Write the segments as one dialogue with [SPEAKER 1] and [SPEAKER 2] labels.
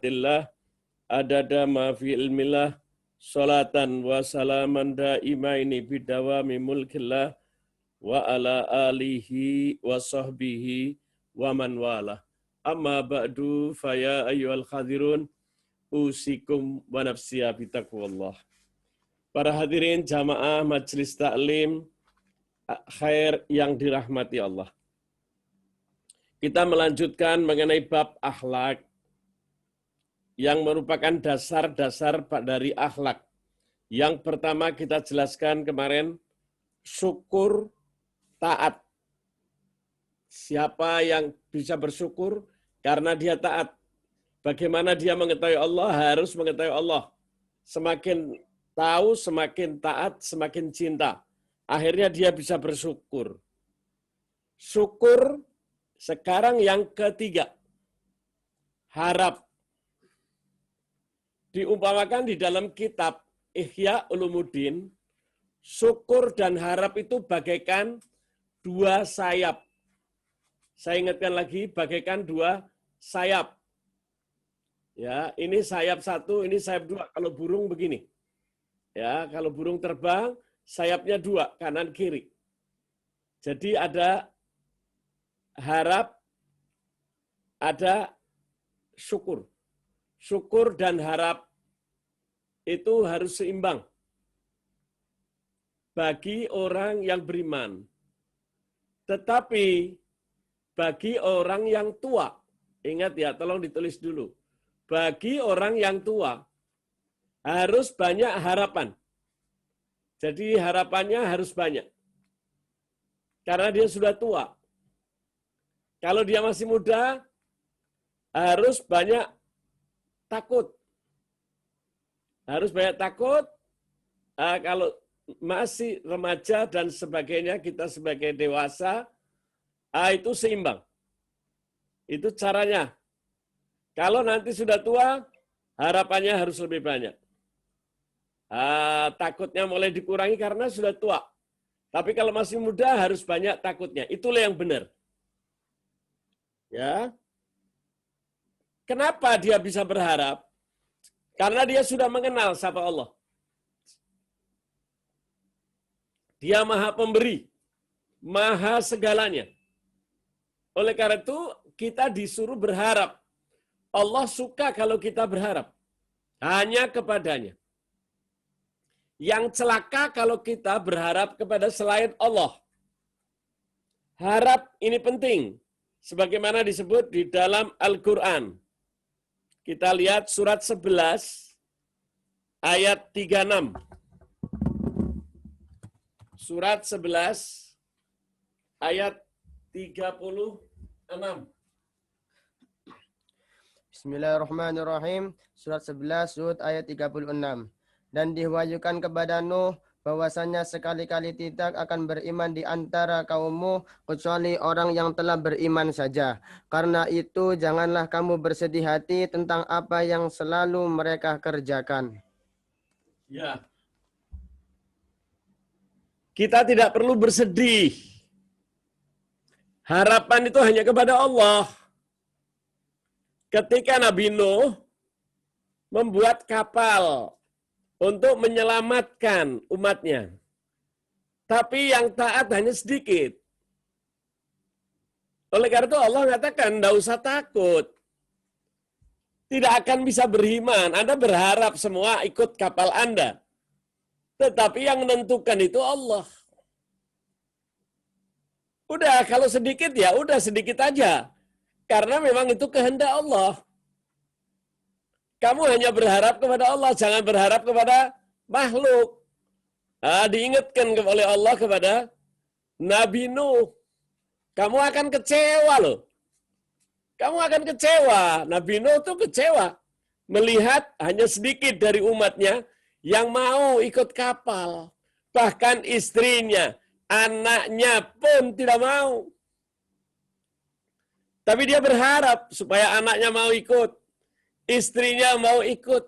[SPEAKER 1] kalimatillah adada ma fi ilmillah salatan wa salaman daimaini bidawami mulkillah wa ala alihi wa sahbihi wa man wala. Amma ba'du faya ayyuhal khadirun usikum wa nafsiya bitaqwallah. Para hadirin jamaah majelis taklim khair yang dirahmati Allah. Kita melanjutkan mengenai bab akhlak yang merupakan dasar-dasar dari akhlak. Yang pertama kita jelaskan kemarin, syukur, taat. Siapa yang bisa bersyukur karena dia taat? Bagaimana dia mengetahui Allah? Harus mengetahui Allah. Semakin tahu, semakin taat, semakin cinta. Akhirnya dia bisa bersyukur. Syukur sekarang yang ketiga. Harap. Diumpamakan di dalam kitab Ihya Ulumuddin, syukur dan harap itu bagaikan dua sayap. Saya ingatkan lagi, bagaikan dua sayap. Ya, ini sayap satu, ini sayap dua. Kalau burung begini. Ya, kalau burung terbang, sayapnya dua, kanan kiri. Jadi ada harap, ada syukur. Syukur dan harap itu harus seimbang bagi orang yang beriman. Tetapi bagi orang yang tua, ingat ya, tolong ditulis dulu. Bagi orang yang tua harus banyak harapan. Jadi harapannya harus banyak. Karena dia sudah tua. Kalau dia masih muda, harus banyak takut. Harus banyak takut. Kalau masih remaja dan sebagainya, kita sebagai dewasa, itu seimbang. Itu caranya. Kalau nanti sudah tua, harapannya harus lebih banyak. Takutnya mulai dikurangi karena sudah tua. Tapi kalau masih muda, harus banyak takutnya. Itulah yang benar. Ya. Kenapa dia bisa berharap? Karena dia sudah mengenal siapa Allah. Dia maha pemberi, maha segalanya. Oleh karena itu, kita disuruh berharap. Allah suka kalau kita berharap. Hanya kepadanya. Yang celaka kalau kita berharap kepada selain Allah. Harap ini penting. Sebagaimana disebut di dalam Al-Quran. Kita lihat surat 11 ayat 36. Surat 11 ayat 36.
[SPEAKER 2] Bismillahirrahmanirrahim. Surat 11 Hud ayat 36. Dan diwahyukan kepada Nuh bahwasanya sekali-kali tidak akan beriman di antara kaummu kecuali orang yang telah beriman saja. Karena itu janganlah kamu bersedih hati tentang apa yang selalu mereka kerjakan.
[SPEAKER 1] Ya. Kita tidak perlu bersedih. Harapan itu hanya kepada Allah. Ketika Nabi Nuh membuat kapal untuk menyelamatkan umatnya. Tapi yang taat hanya sedikit. Oleh karena itu Allah mengatakan, tidak usah takut. Tidak akan bisa beriman. Anda berharap semua ikut kapal Anda. Tetapi yang menentukan itu Allah. Udah, kalau sedikit ya udah sedikit aja. Karena memang itu kehendak Allah. Kamu hanya berharap kepada Allah, jangan berharap kepada makhluk. Diingatkan oleh Allah kepada Nabi Nuh. Kamu akan kecewa loh. Kamu akan kecewa. Nabi Nuh itu kecewa. Melihat hanya sedikit dari umatnya yang mau ikut kapal. Bahkan istrinya, anaknya pun tidak mau. Tapi dia berharap supaya anaknya mau ikut. Istrinya mau ikut.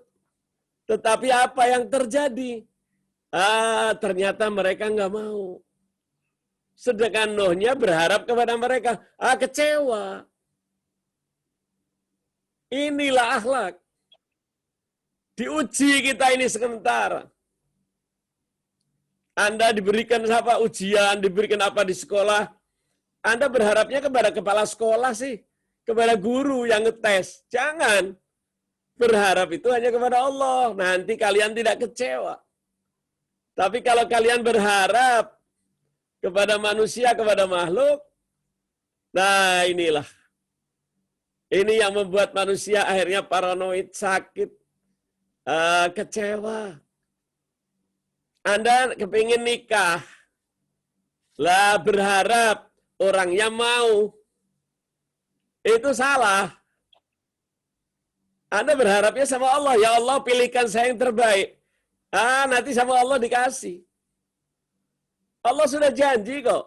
[SPEAKER 1] Tetapi apa yang terjadi? Ternyata mereka nggak mau. Sedangkan Nuhnya berharap kepada mereka. Kecewa. Inilah akhlak. Diuji kita ini sementara. Anda diberikan apa ujian, diberikan apa di sekolah. Anda berharapnya kepada kepala sekolah sih, kepada guru yang ngetes. Jangan. Berharap itu hanya kepada Allah. Nanti kalian tidak kecewa. Tapi kalau kalian berharap kepada manusia, kepada makhluk, nah inilah. Ini yang membuat manusia akhirnya paranoid, sakit, kecewa. Anda kepingin nikah, lah berharap orangnya mau. Itu salah. Anda berharapnya sama Allah, ya Allah pilihkan saya yang terbaik. Nanti sama Allah dikasih. Allah sudah janji kok.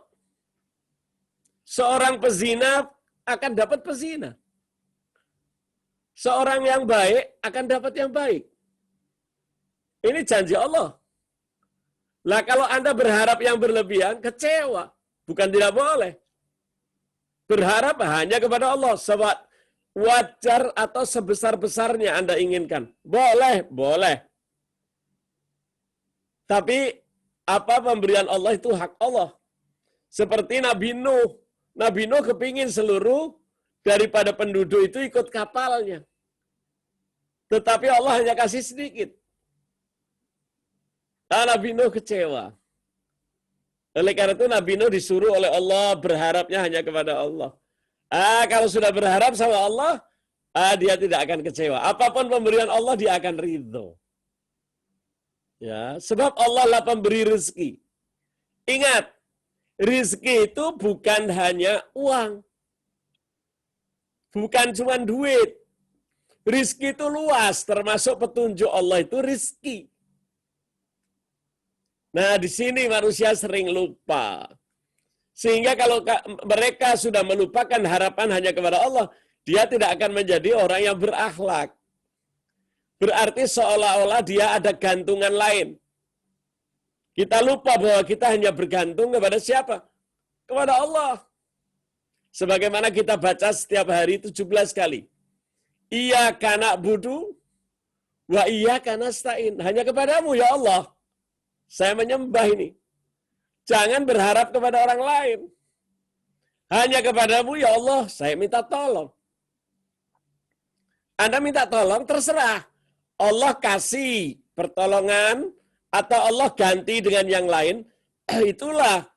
[SPEAKER 1] Seorang pezina akan dapat pezina. Seorang yang baik akan dapat yang baik. Ini janji Allah. Lah kalau Anda berharap yang berlebihan, kecewa. Bukan tidak boleh. Berharap hanya kepada Allah. Sebab wajar atau sebesar-besarnya Anda inginkan. Boleh, boleh. Tapi apa pemberian Allah itu hak Allah. Seperti Nabi Nuh. Nabi Nuh kepingin seluruh daripada penduduk itu ikut kapalnya. Tetapi Allah hanya kasih sedikit. Nabi Nuh kecewa. Oleh karena itu Nabi Nuh disuruh oleh Allah berharapnya hanya kepada Allah. Kalau sudah berharap sama Allah, dia tidak akan kecewa. Apapun pemberian Allah, dia akan ridho. Ya, sebab Allah lah pemberi rezeki. Ingat, rezeki itu bukan hanya uang. Bukan cuma duit. Rizki itu luas, termasuk petunjuk Allah itu rizki. Nah, di sini manusia sering lupa. Sehingga kalau mereka sudah melupakan harapan hanya kepada Allah, dia tidak akan menjadi orang yang berakhlak. Berarti seolah-olah dia ada gantungan lain. Kita lupa bahwa kita hanya bergantung kepada siapa? Kepada Allah. Sebagaimana kita baca setiap hari 17 kali. Iyyaka na'budu wa iyyaka nasta'in. Hanya kepadamu ya Allah. Saya menyembah ini. Jangan berharap kepada orang lain. Hanya kepadamu ya Allah, saya minta tolong. Anda minta tolong, terserah. Allah kasih pertolongan atau Allah ganti dengan yang lain, itulah.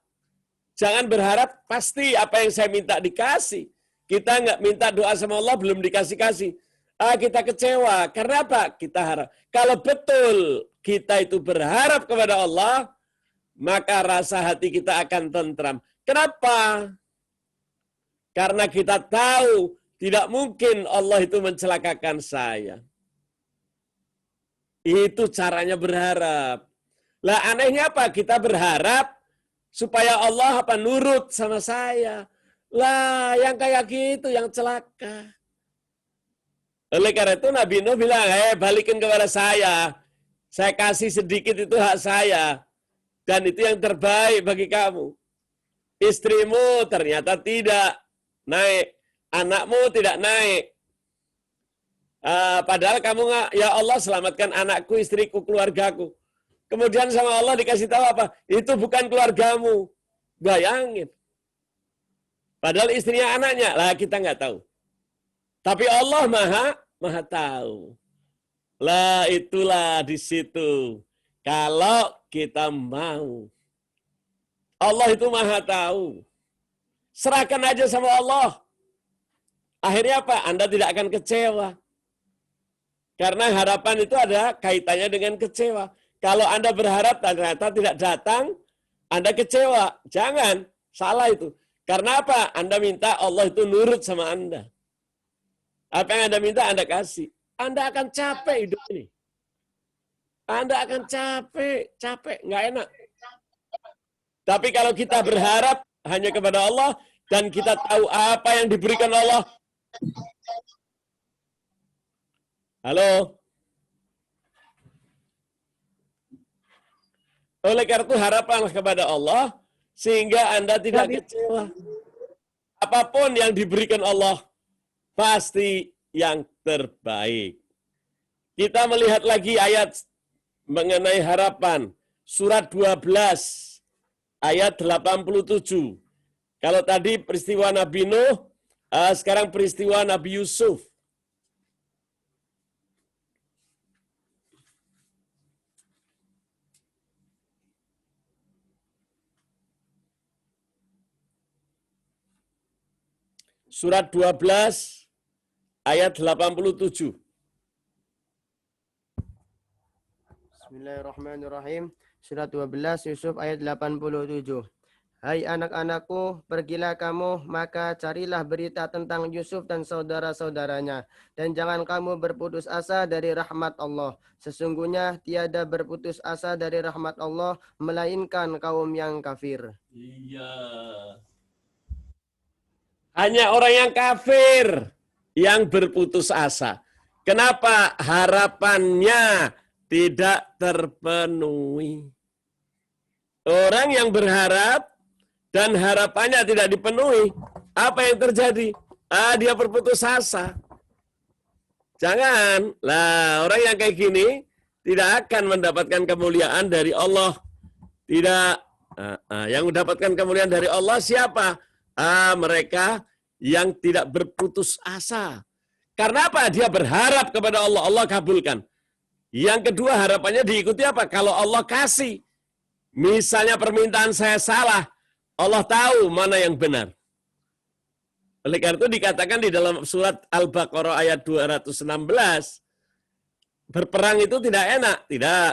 [SPEAKER 1] Jangan berharap pasti apa yang saya minta dikasih. Kita nggak minta doa sama Allah, belum dikasih-kasih. Kita kecewa. Karena apa? Kita harap. Kalau betul kita itu berharap kepada Allah, maka rasa hati kita akan tentram. Kenapa? Karena kita tahu tidak mungkin Allah itu mencelakakan saya. Itu caranya berharap. Lah anehnya apa? Kita berharap supaya Allah nurut sama saya. Lah yang kayak gitu yang celaka. Oleh karena itu Nabi Nuh bilang, balikin kepada saya. Saya kasih sedikit itu hak saya. Dan itu yang terbaik bagi kamu. Istrimu ternyata tidak naik. Anakmu tidak naik. Padahal kamu nggak, ya Allah selamatkan anakku, istriku, keluargaku. Kemudian sama Allah dikasih tahu apa? Itu bukan keluargamu. Bayangin. Padahal istrinya anaknya. Lah kita nggak tahu. Tapi Allah maha tahu. Lah itulah di situ. Kalau kita mau. Allah itu maha tahu. Serahkan aja sama Allah. Akhirnya apa? Anda tidak akan kecewa. Karena harapan itu ada kaitannya dengan kecewa. Kalau Anda berharap ternyata tidak datang, Anda kecewa. Jangan. Salah itu. Karena apa? Anda minta Allah itu nurut sama Anda. Apa yang Anda minta, Anda kasih. Anda akan capek hidup ini. Anda akan capek, nggak enak. Tapi kalau kita berharap hanya kepada Allah, dan kita tahu apa yang diberikan Allah. Halo? Oleh karena itu harapanlah kepada Allah, sehingga Anda tidak kecewa. Apapun yang diberikan Allah, pasti yang terbaik. Kita melihat lagi ayat mengenai harapan. Surat 12 ayat 87. Kalau tadi peristiwa Nabi Nuh, sekarang peristiwa Nabi Yusuf. Surat 12 ayat 87.
[SPEAKER 2] Bismillahirrahmanirrahim. Surat 12 Yusuf ayat 87. Hai anak-anakku, pergilah kamu, maka carilah berita tentang Yusuf dan saudara-saudaranya. Dan jangan kamu berputus asa dari rahmat Allah. Sesungguhnya tiada berputus asa dari rahmat Allah, melainkan kaum yang kafir.
[SPEAKER 1] Iya. Hanya orang yang kafir yang berputus asa. Kenapa harapannya tidak terpenuhi? Orang yang berharap dan harapannya tidak dipenuhi, apa yang terjadi? Dia berputus asa. Jangan. Lah, orang yang kayak gini tidak akan mendapatkan kemuliaan dari Allah. Tidak. Yang mendapatkan kemuliaan dari Allah siapa? Mereka yang tidak berputus asa. Karena apa? Dia berharap kepada Allah, Allah kabulkan. Yang kedua harapannya diikuti apa? Kalau Allah kasih, misalnya permintaan saya salah, Allah tahu mana yang benar. Oleh karena itu dikatakan di dalam surat Al-Baqarah ayat 216, berperang itu tidak enak. Tidak.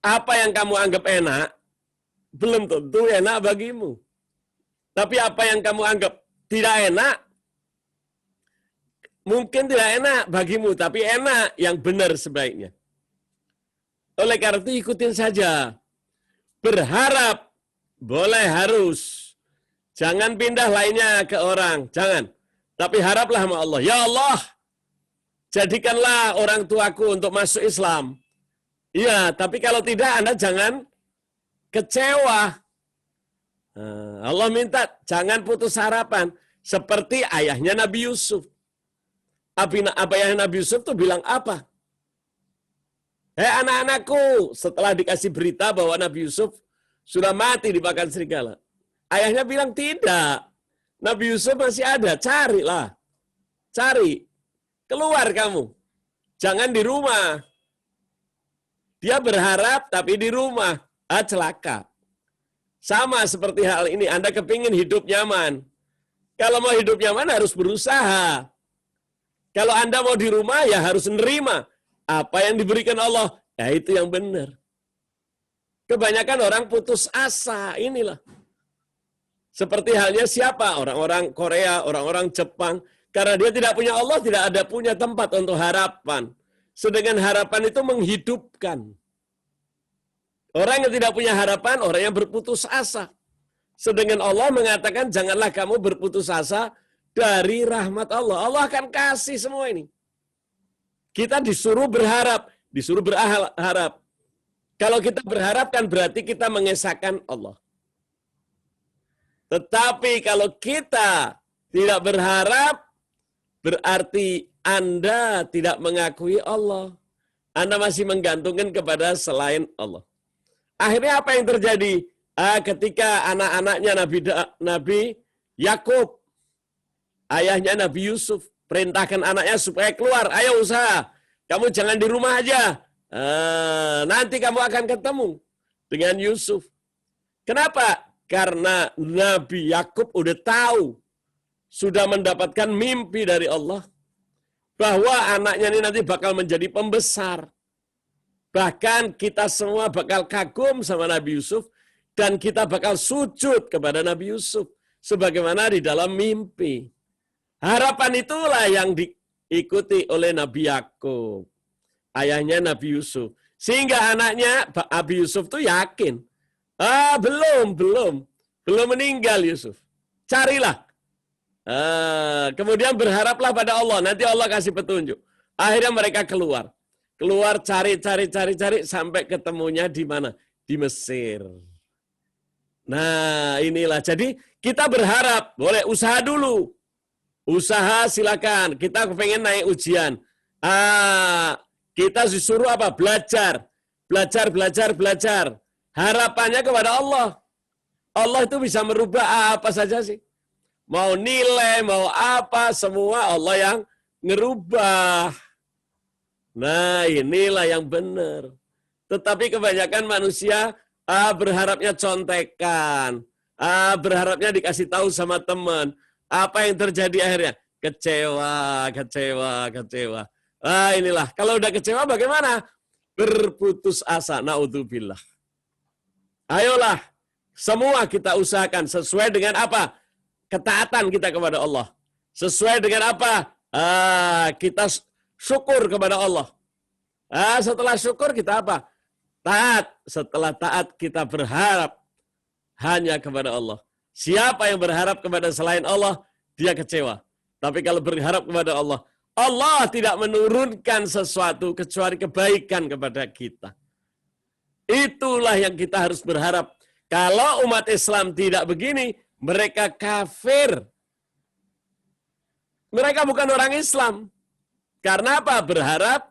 [SPEAKER 1] Apa yang kamu anggap enak, belum tentu enak bagimu. Tapi apa yang kamu anggap tidak enak, mungkin tidak enak bagimu, tapi enak yang benar sebaiknya. Oleh karena itu ikutin saja. Berharap boleh harus. Jangan pindah lainnya ke orang, jangan. Tapi haraplah sama Allah. Ya Allah, jadikanlah orang tuaku untuk masuk Islam. Iya, tapi kalau tidak Anda jangan kecewa. Allah minta jangan putus harapan. Seperti ayahnya Nabi Yusuf. Ayah Nabi Yusuf tuh bilang apa? Hei anak-anakku, setelah dikasih berita bahwa Nabi Yusuf sudah mati dimakan serigala. Ayahnya bilang tidak. Nabi Yusuf masih ada, carilah. Cari. Keluar kamu. Jangan di rumah. Dia berharap tapi di rumah. Celaka. Sama seperti hal ini, Anda kepingin hidup nyaman. Kalau mau hidup nyaman harus berusaha. Kalau Anda mau di rumah ya harus menerima. Apa yang diberikan Allah, ya itu yang benar. Kebanyakan orang putus asa, inilah. Seperti halnya siapa? Orang-orang Korea, orang-orang Jepang. Karena dia tidak punya Allah, tidak ada punya tempat untuk harapan. Sedangkan harapan itu menghidupkan. Orang yang tidak punya harapan, orang yang berputus asa. Sedangkan Allah mengatakan, janganlah kamu berputus asa dari rahmat Allah. Allah akan kasih semua ini. Kita disuruh berharap, disuruh berharap. Kalau kita berharap kan berarti kita mengesahkan Allah. Tetapi kalau kita tidak berharap, berarti Anda tidak mengakui Allah. Anda masih menggantungkan kepada selain Allah. Akhirnya apa yang terjadi? Ketika anak-anaknya Nabi Yakub, ayahnya Nabi Yusuf, perintahkan anaknya supaya keluar. Ayo usaha. Kamu jangan di rumah aja. Nanti kamu akan ketemu dengan Yusuf. Kenapa? Karena Nabi Yakub udah tahu. Sudah mendapatkan mimpi dari Allah. Bahwa anaknya ini nanti bakal menjadi pembesar. Bahkan kita semua bakal kagum sama Nabi Yusuf. Dan kita bakal sujud kepada Nabi Yusuf. Sebagaimana di dalam mimpi. Harapan itulah yang diikuti oleh Nabi Yakub, ayahnya Nabi Yusuf. Sehingga anaknya Nabi Yusuf tuh yakin, belum meninggal Yusuf. Carilah. Kemudian berharaplah pada Allah, nanti Allah kasih petunjuk. Akhirnya mereka keluar cari sampai ketemunya di mana? Di Mesir. Nah, inilah. Jadi kita berharap, boleh usaha dulu. Usaha silakan. Kita pengen naik ujian. Kita disuruh apa? Belajar. Belajar, belajar, belajar. Harapannya kepada Allah. Allah itu bisa merubah apa saja sih. Mau nilai, mau apa, semua Allah yang ngerubah. Nah, inilah yang benar. Tetapi kebanyakan manusia berharapnya contekan. Berharapnya dikasih tahu sama teman. Apa yang terjadi akhirnya? Kecewa, kecewa, kecewa. Inilah. Kalau udah kecewa bagaimana? Berputus asa. Naudzubillah. Ayolah. Semua kita usahakan sesuai dengan apa? Ketaatan kita kepada Allah. Sesuai dengan apa? Kita syukur kepada Allah. Setelah syukur kita apa? Taat. Setelah taat kita berharap hanya kepada Allah. Siapa yang berharap kepada selain Allah, dia kecewa. Tapi kalau berharap kepada Allah, Allah tidak menurunkan sesuatu kecuali kebaikan kepada kita. Itulah yang kita harus berharap. Kalau umat Islam tidak begini, mereka kafir. Mereka bukan orang Islam. Karena apa? Berharap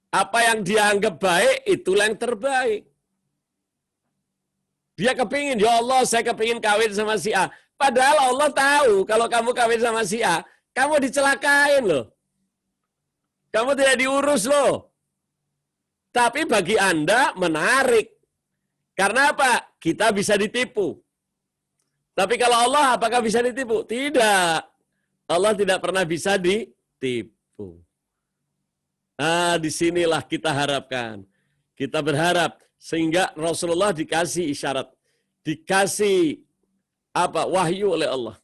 [SPEAKER 1] apa yang dia anggap baik, itulah yang terbaik. Dia kepingin, ya Allah saya kepingin kawin sama si A. Padahal Allah tahu kalau kamu kawin sama si A, kamu dicelakain loh. Kamu tidak diurus loh. Tapi bagi Anda menarik. Karena apa? Kita bisa ditipu. Tapi kalau Allah apakah bisa ditipu? Tidak. Allah tidak pernah bisa ditipu. Disinilah kita harapkan. Kita berharap sehingga Rasulullah dikasih isyarat, dikasih wahyu oleh Allah,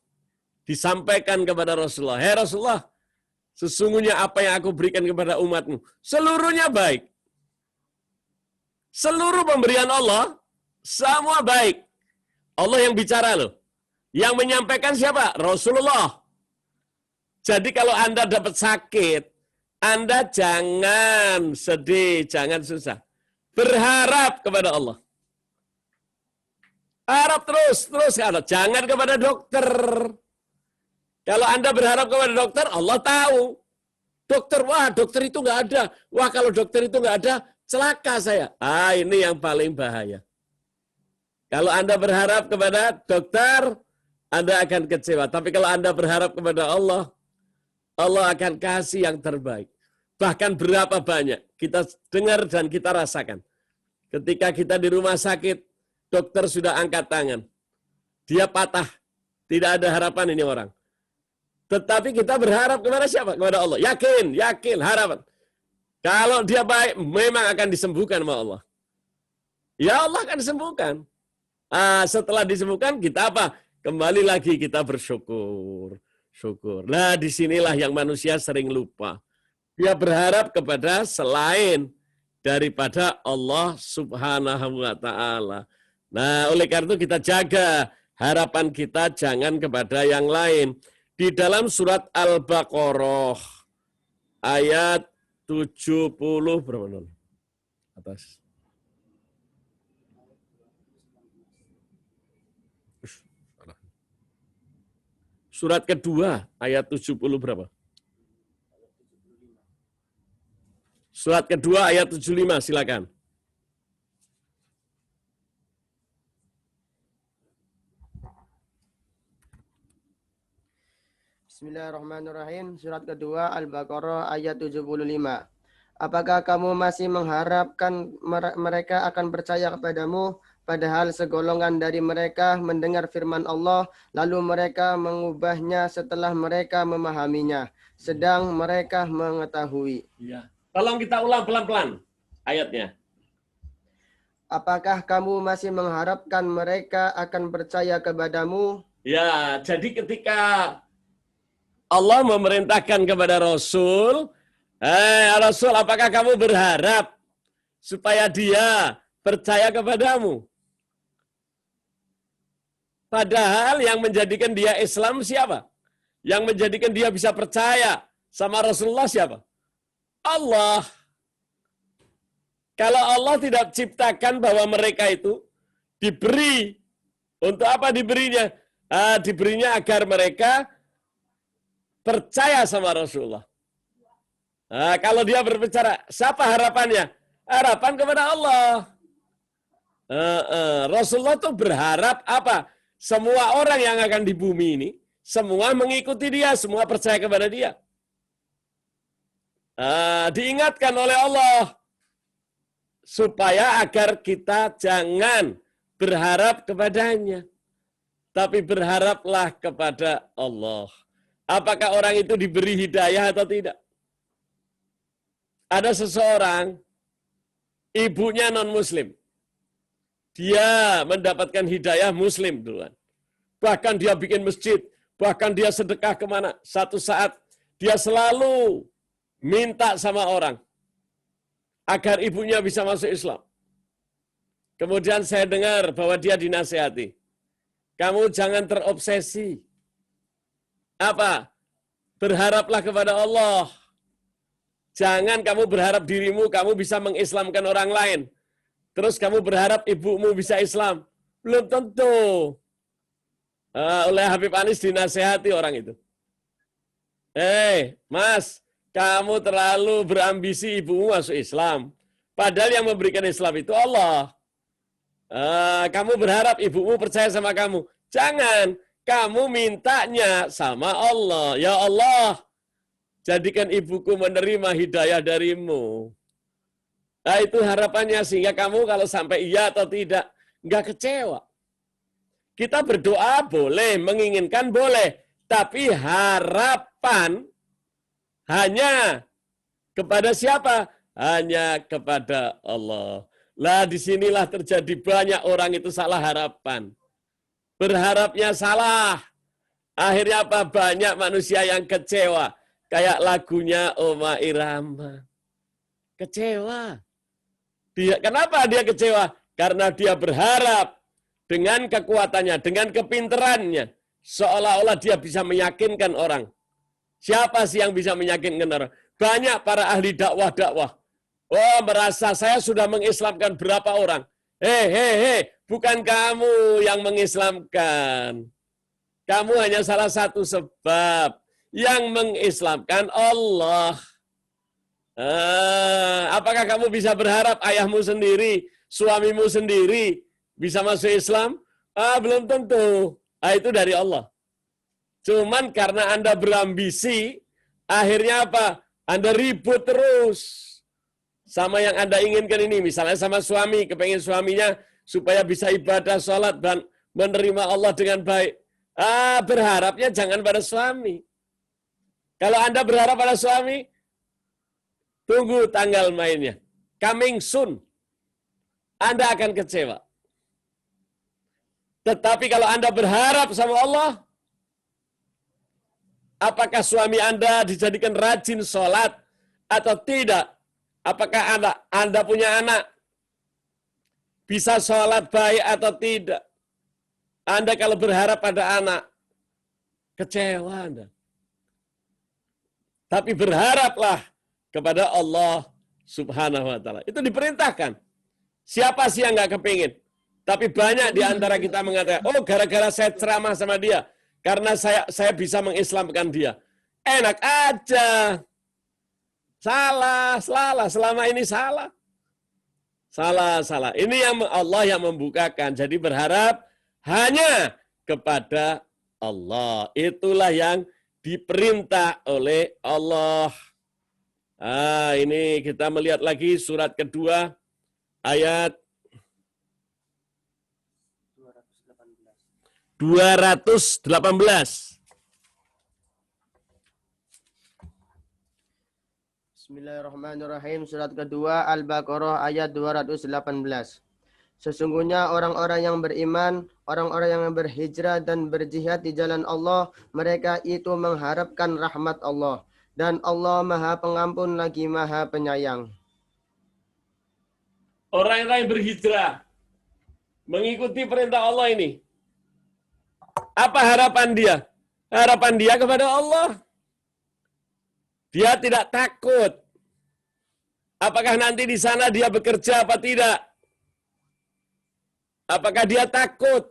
[SPEAKER 1] disampaikan kepada Rasulullah. Hei Rasulullah, sesungguhnya apa yang aku berikan kepada umatmu seluruhnya baik. Seluruh pemberian Allah semua baik. Allah yang bicara loh. Yang menyampaikan siapa? Rasulullah. Jadi kalau Anda dapat sakit, Anda jangan sedih, jangan susah. Berharap kepada Allah. Harap terus. Jangan kepada dokter. Kalau Anda berharap kepada dokter, Allah tahu. Dokter itu nggak ada. Wah, kalau dokter itu nggak ada, celaka saya. Ini yang paling bahaya. Kalau Anda berharap kepada dokter, Anda akan kecewa. Tapi kalau Anda berharap kepada Allah, Allah akan kasih yang terbaik. Bahkan berapa banyak kita dengar dan kita rasakan. Ketika kita di rumah sakit, dokter sudah angkat tangan. Dia patah. Tidak ada harapan ini orang. Tetapi kita berharap kepada siapa? Kepada Allah. Yakin, harapan. Kalau dia baik, memang akan disembuhkan sama Allah. Ya Allah akan disembuhkan. Setelah disembuhkan, kita apa? Kembali lagi kita bersyukur. Nah, disinilah yang manusia sering lupa. Dia berharap kepada selain daripada Allah Subhanahu wa ta'ala. Nah, oleh karena itu kita jaga harapan kita jangan kepada yang lain. Di dalam surat Al-Baqarah ayat 70 berapa dulu? Atas. Surat kedua ayat 70 berapa? Surat kedua ayat 75, silakan.
[SPEAKER 2] Bismillahirrahmanirrahim. Surat kedua Al-Baqarah ayat 75. Apakah kamu masih mengharapkan mereka akan percaya kepadamu, padahal segolongan dari mereka mendengar firman Allah, lalu mereka mengubahnya setelah mereka memahaminya, sedang mereka mengetahui.
[SPEAKER 1] Ya. Tolong kita ulang pelan-pelan ayatnya.
[SPEAKER 2] Apakah kamu masih mengharapkan mereka akan percaya kepadamu?
[SPEAKER 1] Ya, jadi ketika Allah memerintahkan kepada Rasul, Rasul, apakah kamu berharap supaya dia percaya kepadamu? Padahal yang menjadikan dia Islam siapa? Yang menjadikan dia bisa percaya sama Rasulullah siapa? Allah. Kalau Allah tidak ciptakan bahwa mereka itu diberi, untuk apa diberinya? Diberinya agar mereka percaya sama Rasulullah. Nah, kalau dia berbicara, siapa harapannya? Harapan kepada Allah. Rasulullah tuh berharap apa? Semua orang yang akan di bumi ini, semua mengikuti dia, semua percaya kepada dia. Diingatkan oleh Allah supaya agar kita jangan berharap kepadanya, tapi berharaplah kepada Allah. Apakah orang itu diberi hidayah atau tidak? Ada seseorang, ibunya non-muslim. Dia mendapatkan hidayah muslim duluan. Bahkan dia bikin masjid, bahkan dia sedekah kemana. Satu saat dia selalu minta sama orang agar ibunya bisa masuk Islam. Kemudian saya dengar bahwa dia dinasihati. Kamu jangan terobsesi. Apa? Berharaplah kepada Allah. Jangan kamu berharap dirimu kamu bisa mengislamkan orang lain. Terus kamu berharap ibumu bisa Islam. Belum tentu. Oleh Habib Anis dinasihati orang itu. Mas, kamu terlalu berambisi ibumu masuk Islam. Padahal yang memberikan Islam itu Allah. Kamu berharap ibumu percaya sama kamu. Jangan. Kamu mintanya sama Allah. Ya Allah, jadikan ibuku menerima hidayah darimu. Nah, itu harapannya sehingga kamu kalau sampai iya atau tidak, nggak kecewa. Kita berdoa boleh, menginginkan boleh, tapi harapan hanya kepada siapa? Hanya kepada Allah. Lah disinilah terjadi banyak orang itu salah harapan. Berharapnya salah. Akhirnya apa? Banyak manusia yang kecewa. Kayak lagunya Oma Irama. Kecewa. Kenapa dia kecewa? Karena dia berharap dengan kekuatannya, dengan kepinterannya, seolah-olah dia bisa meyakinkan orang. Siapa sih yang bisa meyakinkan orang? Banyak para ahli dakwah-dakwah. Oh, merasa saya sudah mengislamkan berapa orang. Bukan kamu yang mengislamkan. Kamu hanya salah satu sebab. Yang mengislamkan Allah. Apakah kamu bisa berharap ayahmu sendiri, suamimu sendiri bisa masuk Islam? Belum tentu. Itu dari Allah. Cuman karena Anda berambisi, akhirnya apa? Anda ribut terus sama yang Anda inginkan ini. Misalnya sama suami, kepengen suaminya supaya bisa ibadah, sholat, dan menerima Allah dengan baik. Berharapnya jangan pada suami. Kalau Anda berharap pada suami, tunggu tanggal mainnya. Coming soon. Anda akan kecewa. Tetapi kalau Anda berharap sama Allah, apakah suami Anda dijadikan rajin sholat atau tidak? Apakah Anda punya anak bisa sholat baik atau tidak? Anda kalau berharap pada anak, kecewa Anda. Tapi berharaplah kepada Allah Subhanahu wa ta'ala. Itu diperintahkan. Siapa sih yang nggak kepingin? Tapi banyak di antara kita mengatakan, oh gara-gara saya ceramah sama dia, karena saya bisa mengislamkan dia. Enak aja. Salah. Selama ini salah. Salah. Ini yang Allah yang membukakan. Jadi berharap hanya kepada Allah. Itulah yang diperintah oleh Allah. Ini kita melihat lagi surat kedua ayat 218.
[SPEAKER 2] Bismillahirrahmanirrahim. Surat kedua Al-Baqarah ayat 218. Sesungguhnya orang-orang yang beriman, orang-orang yang berhijrah dan berjihad di jalan Allah, mereka itu mengharapkan rahmat Allah. Dan Allah Maha Pengampun lagi Maha Penyayang.
[SPEAKER 1] Orang-orang yang berhijrah mengikuti perintah Allah ini. Apa harapan dia? Harapan dia kepada Allah. Dia tidak takut. Apakah nanti di sana dia bekerja apa tidak? Apakah dia takut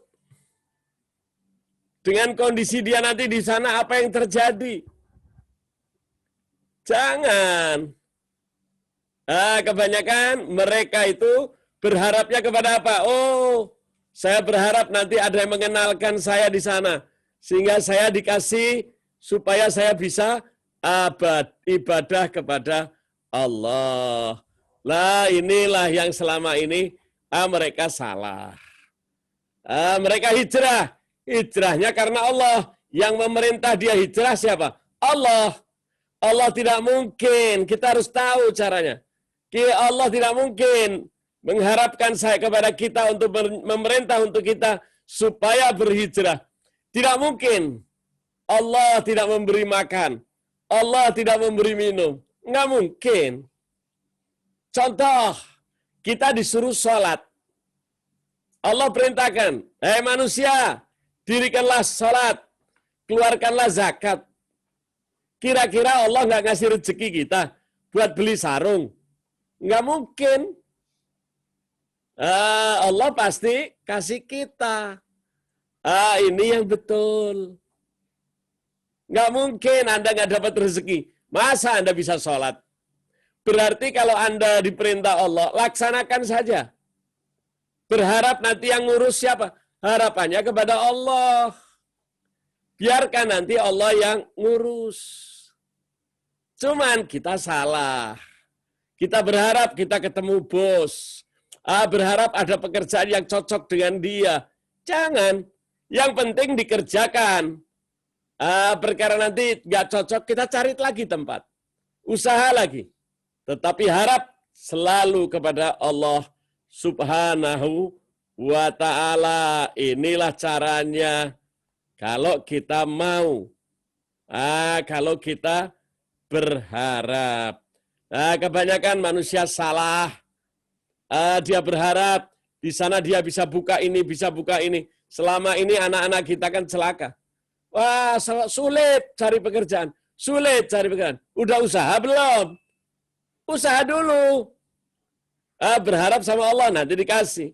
[SPEAKER 1] dengan kondisi dia nanti di sana apa yang terjadi? Jangan. Kebanyakan mereka itu berharapnya kepada apa? Oh, saya berharap nanti ada yang mengenalkan saya di sana. Sehingga saya dikasih supaya saya bisa ibadah kepada Allah. Lah inilah yang selama ini mereka salah. Mereka hijrah. Hijrahnya karena Allah. Yang memerintah dia hijrah siapa? Allah. Allah tidak mungkin. Kita harus tahu caranya. Allah tidak mungkin mengharapkan saya kepada kita untuk memerintah untuk kita supaya berhijrah. Tidak mungkin. Allah tidak memberi makan. Allah tidak memberi minum. Nggak mungkin. Contoh, kita disuruh sholat. Allah perintahkan, hei manusia, dirikanlah sholat, keluarkanlah zakat. Kira-kira Allah nggak ngasih rezeki kita buat beli sarung? Nggak mungkin. Allah pasti kasih kita. Ini yang betul. Nggak mungkin Anda nggak dapat rezeki. Masa Anda bisa sholat? Berarti kalau Anda diperintah Allah, laksanakan saja. Berharap nanti yang ngurus siapa? Harapannya kepada Allah. Biarkan nanti Allah yang ngurus. Cuman kita salah. Kita berharap kita ketemu bos. Berharap ada pekerjaan yang cocok dengan dia. Jangan. Yang penting dikerjakan. Perkara nanti nggak cocok, kita cari lagi tempat. Usaha lagi. Tetapi harap selalu kepada Allah Subhanahu wa ta'ala. Inilah caranya. Kalau kita mau. Kalau kita berharap. Kebanyakan manusia salah. Dia berharap di sana dia bisa buka ini, bisa buka ini. Selama ini anak-anak kita kan celaka. Wah, sulit cari pekerjaan. Sulit cari pekerjaan. Udah usaha belum? Usaha dulu. Berharap sama Allah, nanti dikasih.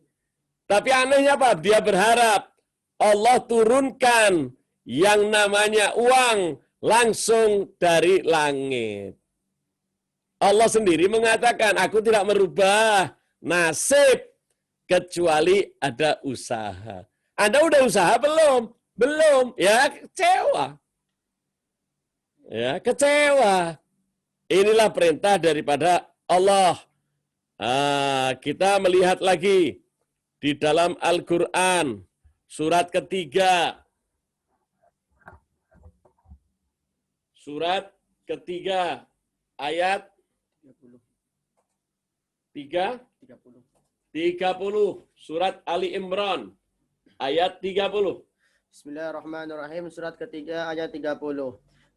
[SPEAKER 1] Tapi anehnya apa? Dia berharap Allah turunkan yang namanya uang langsung dari langit. Allah sendiri mengatakan, aku tidak merubah nasib kecuali ada usaha. Anda udah usaha belum? Belum. Ya kecewa. Ya kecewa. Inilah perintah daripada Allah. Kita melihat lagi di dalam Al-Quran. Surat ketiga. Surat ketiga. Ayat 30. Surat Ali Imran. Ayat 30.
[SPEAKER 2] Bismillahirrahmanirrahim. Surat ketiga ayat 30.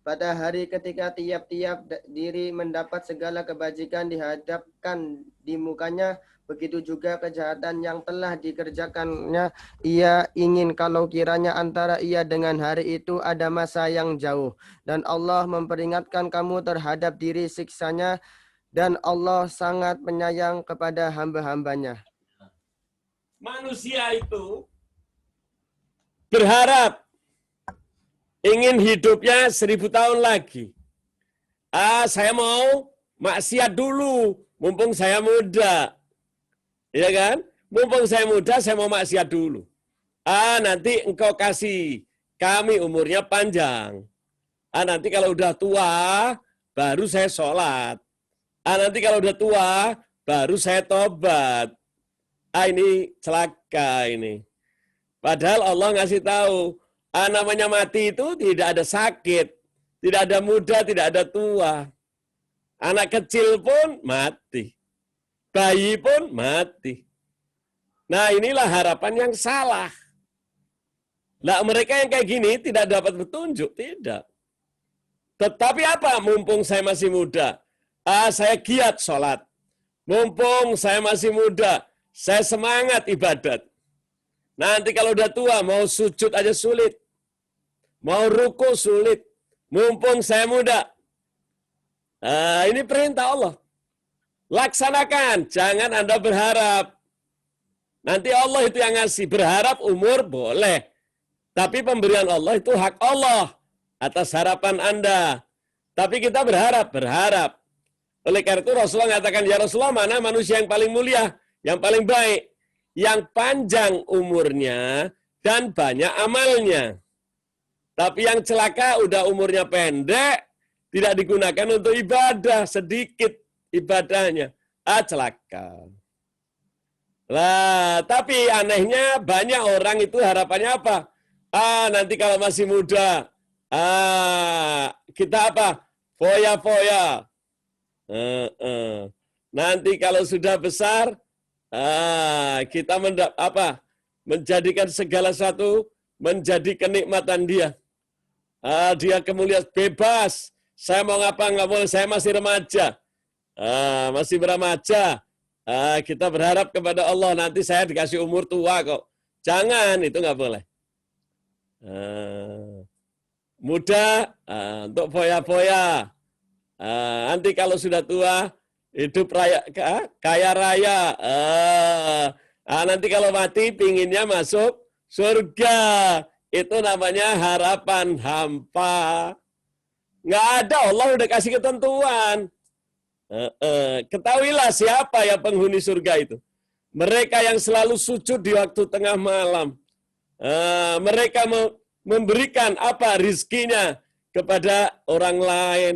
[SPEAKER 2] Pada hari ketika tiap-tiap diri mendapat segala kebajikan dihadapkan di mukanya, begitu juga kejahatan yang telah dikerjakannya. Ia ingin kalau kiranya antara ia dengan hari itu ada masa yang jauh. Dan Allah memperingatkan kamu terhadap diri siksanya. Dan Allah sangat penyayang kepada hamba-hambanya.
[SPEAKER 1] Manusia itu berharap ingin hidupnya 1000 tahun lagi. Saya mau maksiat dulu, mumpung saya muda. Ya kan? Mumpung saya muda, saya mau maksiat dulu. Nanti engkau kasih kami umurnya panjang. Nanti kalau udah tua, baru saya sholat. Nanti kalau udah tua, baru saya tobat. Ini celaka ini. Padahal Allah ngasih tahu, namanya mati itu tidak ada sakit, tidak ada muda, tidak ada tua. Anak kecil pun mati. Bayi pun mati. Nah inilah harapan yang salah. Nah mereka yang kayak gini tidak dapat petunjuk, tidak. Tetapi apa? Mumpung saya masih muda, saya giat sholat. Mumpung saya masih muda, saya semangat ibadat. Nanti kalau udah tua, mau sujud aja sulit. Mau ruku sulit. Mumpung saya muda. Ini perintah Allah. Laksanakan, jangan Anda berharap. Nanti Allah itu yang ngasih. Berharap umur boleh. Tapi pemberian Allah itu hak Allah. Atas harapan Anda. Tapi kita berharap. Oleh karena itu Rasulullah mengatakan, ya Rasulullah, mana manusia yang paling mulia, yang paling baik, yang panjang umurnya dan banyak amalnya. Tapi yang celaka udah umurnya pendek, tidak digunakan untuk ibadah, sedikit ibadahnya. Celaka. Lah, tapi anehnya banyak orang itu harapannya apa? Nanti kalau masih muda, kita apa? Foya-foya. Nanti kalau sudah besar, kita menjadikan segala sesuatu menjadi kenikmatan dia. Dia kemuliaan bebas. Saya mau ngapa nggak boleh. Saya masih remaja, masih beramaja. Kita berharap kepada Allah nanti saya dikasih umur tua kok. Jangan, itu nggak boleh. Muda untuk foya-foya. Nanti kalau sudah tua hidup kaya raya. Nanti kalau mati pinginnya masuk surga. Itu namanya harapan hampa. Nggak ada, Allah udah kasih ketentuan. Ketahuilah siapa yang penghuni surga itu. Mereka yang selalu sujud di waktu tengah malam. Mereka memberikan rizkinya kepada orang lain.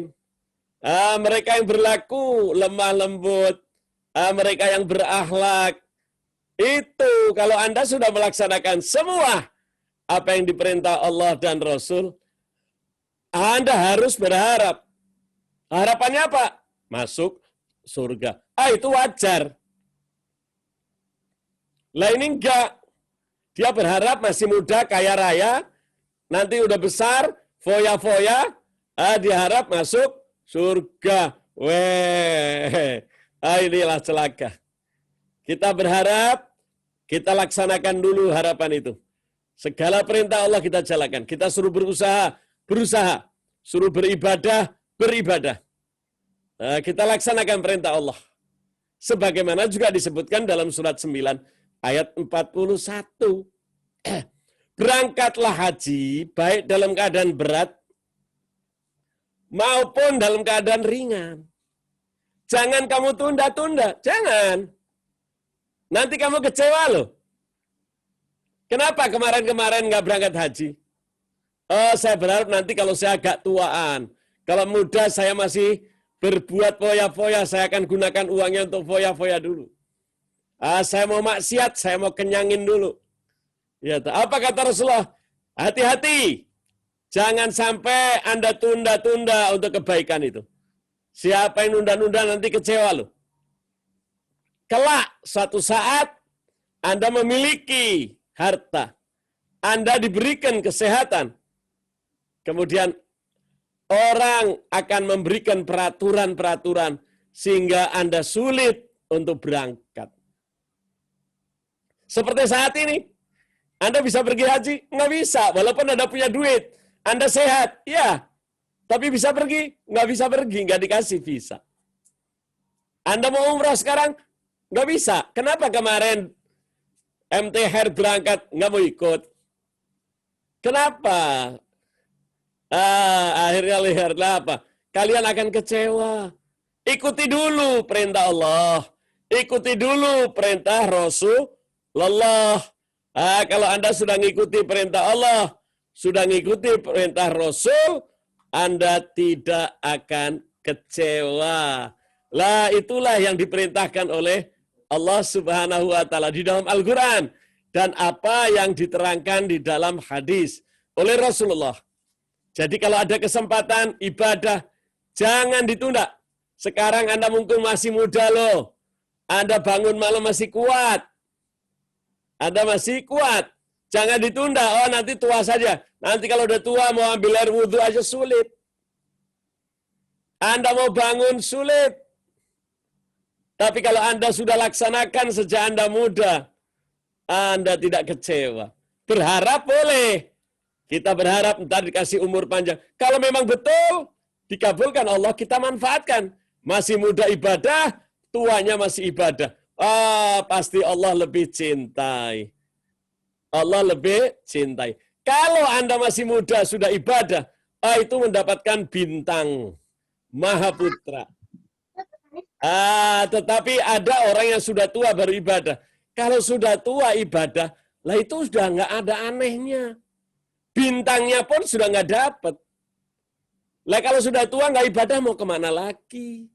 [SPEAKER 1] Mereka yang berlaku lemah lembut. Mereka yang berakhlak. Itu kalau Anda sudah melaksanakan semua apa yang diperintah Allah dan Rasul, Anda harus berharap. Harapannya apa? Masuk surga. Itu wajar. Lah ini enggak. Dia berharap masih muda, kaya raya, nanti udah besar, foya-foya, dia harap masuk surga. Inilah celaka. Kita berharap, kita laksanakan dulu harapan itu. Segala perintah Allah kita jalankan. Kita suruh berusaha. Suruh beribadah. Kita laksanakan perintah Allah. Sebagaimana juga disebutkan dalam surat 9 ayat 41. Berangkatlah haji baik dalam keadaan berat maupun dalam keadaan ringan. Jangan kamu tunda-tunda. Jangan. Nanti kamu kecewa loh. Kenapa kemarin-kemarin nggak berangkat haji? Saya berharap nanti kalau saya agak tuaan. Kalau muda saya masih berbuat foya-foya, saya akan gunakan uangnya untuk foya-foya dulu. Saya mau maksiat, saya mau kenyangin dulu. Ya, apa kata Rasulullah? Hati-hati. Jangan sampai Anda tunda-tunda untuk kebaikan itu. Siapa yang nunda-nunda nanti kecewa loh. Kelak suatu saat Anda memiliki harta. Anda diberikan kesehatan. Kemudian orang akan memberikan peraturan-peraturan sehingga Anda sulit untuk berangkat. Seperti saat ini. Anda bisa pergi haji? Nggak bisa, walaupun Anda punya duit. Anda sehat? Ya. Tapi bisa pergi? Nggak bisa pergi, nggak dikasih visa. Anda mau umrah sekarang? Nggak bisa. Kenapa kemarin MTHR berangkat nggak mau ikut? Kenapa? Akhirnya lihatlah apa? Kalian akan kecewa. Ikuti dulu perintah Allah. Ikuti dulu perintah Rasulullah. Kalau Anda sudah ngikuti perintah Allah, sudah ngikuti perintah Rasul, Anda tidak akan kecewa. Lah itulah yang diperintahkan oleh Allah Subhanahu wa taala di dalam Al-Qur'an dan apa yang diterangkan di dalam hadis oleh Rasulullah. Jadi kalau ada kesempatan ibadah, jangan ditunda. Sekarang Anda mungkin masih muda loh. Anda bangun malam masih kuat. Anda masih kuat. Jangan ditunda. Nanti tua saja. Nanti kalau udah tua mau ambil air wudhu aja sulit. Anda mau bangun sulit. Tapi kalau Anda sudah laksanakan sejak Anda muda, Anda tidak kecewa. Berharap boleh. Kita berharap ntar dikasih umur panjang. Kalau memang betul, dikabulkan Allah, kita manfaatkan. Masih muda ibadah, tuanya masih ibadah. Pasti Allah lebih cintai. Allah lebih cintai. Kalau Anda masih muda, sudah ibadah, itu mendapatkan bintang. Maha Putra. Tetapi ada orang yang sudah tua baru ibadah. Kalau sudah tua ibadah, lah itu sudah nggak ada anehnya. Bintangnya pun sudah nggak dapat. Lah kalau sudah tua nggak ibadah mau kemana lagi?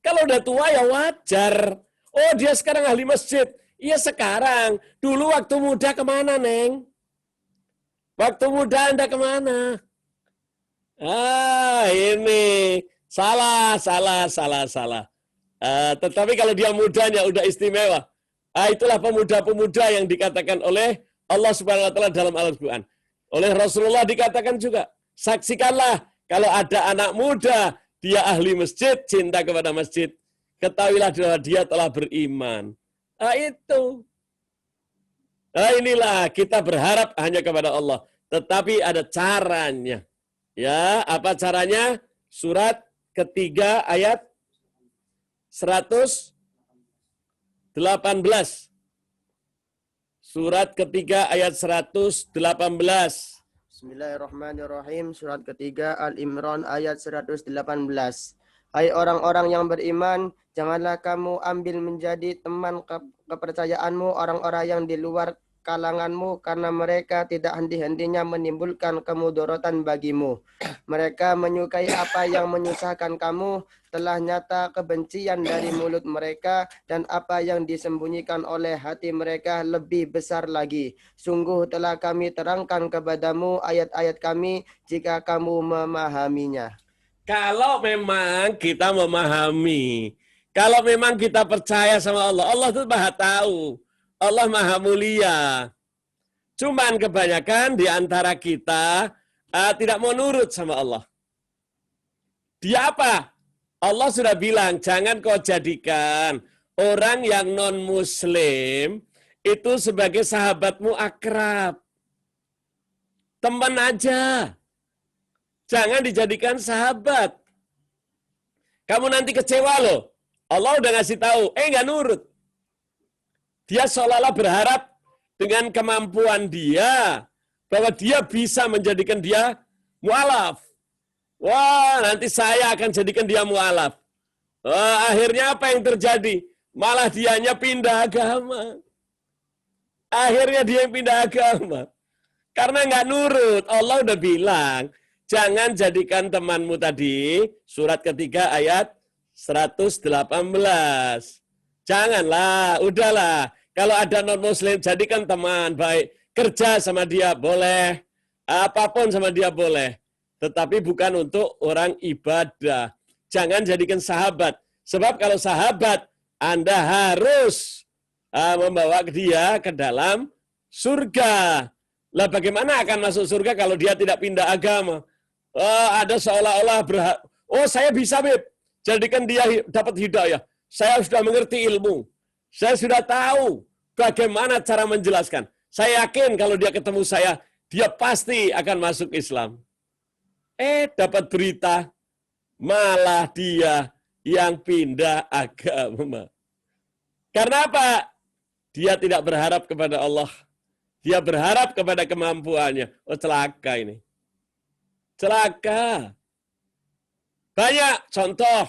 [SPEAKER 1] Kalau udah tua ya wajar. Oh dia sekarang ahli masjid. Iya sekarang. Dulu waktu muda kemana, Neng? Waktu muda Anda kemana? Ini. Salah. Tetapi kalau dia mudanya udah istimewa. Itulah pemuda-pemuda yang dikatakan oleh Allah Subhanahu wa taala dalam Al-Qur'an. Oleh Rasulullah dikatakan juga, saksikanlah kalau ada anak muda, dia ahli masjid, cinta kepada masjid, ketahuilah bahwa dia telah beriman. Itu. Inilah kita berharap hanya kepada Allah, tetapi ada caranya. Ya, apa caranya? Surat ketiga ayat 118. Surat ketiga ayat 118.
[SPEAKER 2] Bismillahirrahmanirrahim. Surat ketiga Al-Imran ayat 118. Hai orang-orang yang beriman, janganlah kamu ambil menjadi teman kepercayaanmu orang-orang yang di luar kalanganmu, karena mereka tidak henti-hentinya menimbulkan kemudaratan bagimu. Mereka menyukai apa yang menyusahkan kamu, telah nyata kebencian dari mulut mereka, dan apa yang disembunyikan oleh hati mereka lebih besar lagi. Sungguh telah kami terangkan kepadamu ayat-ayat kami jika kamu memahaminya.
[SPEAKER 1] Kalau memang kita memahami, kalau memang kita percaya sama Allah, Allah itu maha tahu, Allah maha mulia. Cuman kebanyakan di antara kita tidak mau nurut sama Allah. Dia apa? Allah sudah bilang, jangan kau jadikan orang yang non-muslim itu sebagai sahabatmu akrab. Teman aja. Jangan dijadikan sahabat. Kamu nanti kecewa loh. Allah udah ngasih tahu, nggak nurut. Dia seolah-olah berharap dengan kemampuan dia, bahwa dia bisa menjadikan dia mu'alaf. Wah, nanti saya akan jadikan dia mu'alaf. Akhirnya apa yang terjadi? Malah dianya pindah agama. Akhirnya dia yang pindah agama. Karena nggak nurut. Allah udah bilang, jangan jadikan temanmu tadi, surat ketiga ayat 118. Janganlah, udahlah. Kalau ada non-muslim, jadikan teman baik. Kerja sama dia boleh. Apapun sama dia boleh. Tetapi bukan untuk orang ibadah. Jangan jadikan sahabat. Sebab kalau sahabat, Anda harus membawa dia ke dalam surga. Lah bagaimana akan masuk surga kalau dia tidak pindah agama? Ada seolah-olah berharap, saya bisa, Beb, jadikan dia dapat hidayah. Saya sudah mengerti ilmu. Saya sudah tahu bagaimana cara menjelaskan. Saya yakin kalau dia ketemu saya, dia pasti akan masuk Islam. Dapat berita, malah dia yang pindah agama. Karena apa? Dia tidak berharap kepada Allah. Dia berharap kepada kemampuannya. Celaka ini. Celaka. Banyak contoh.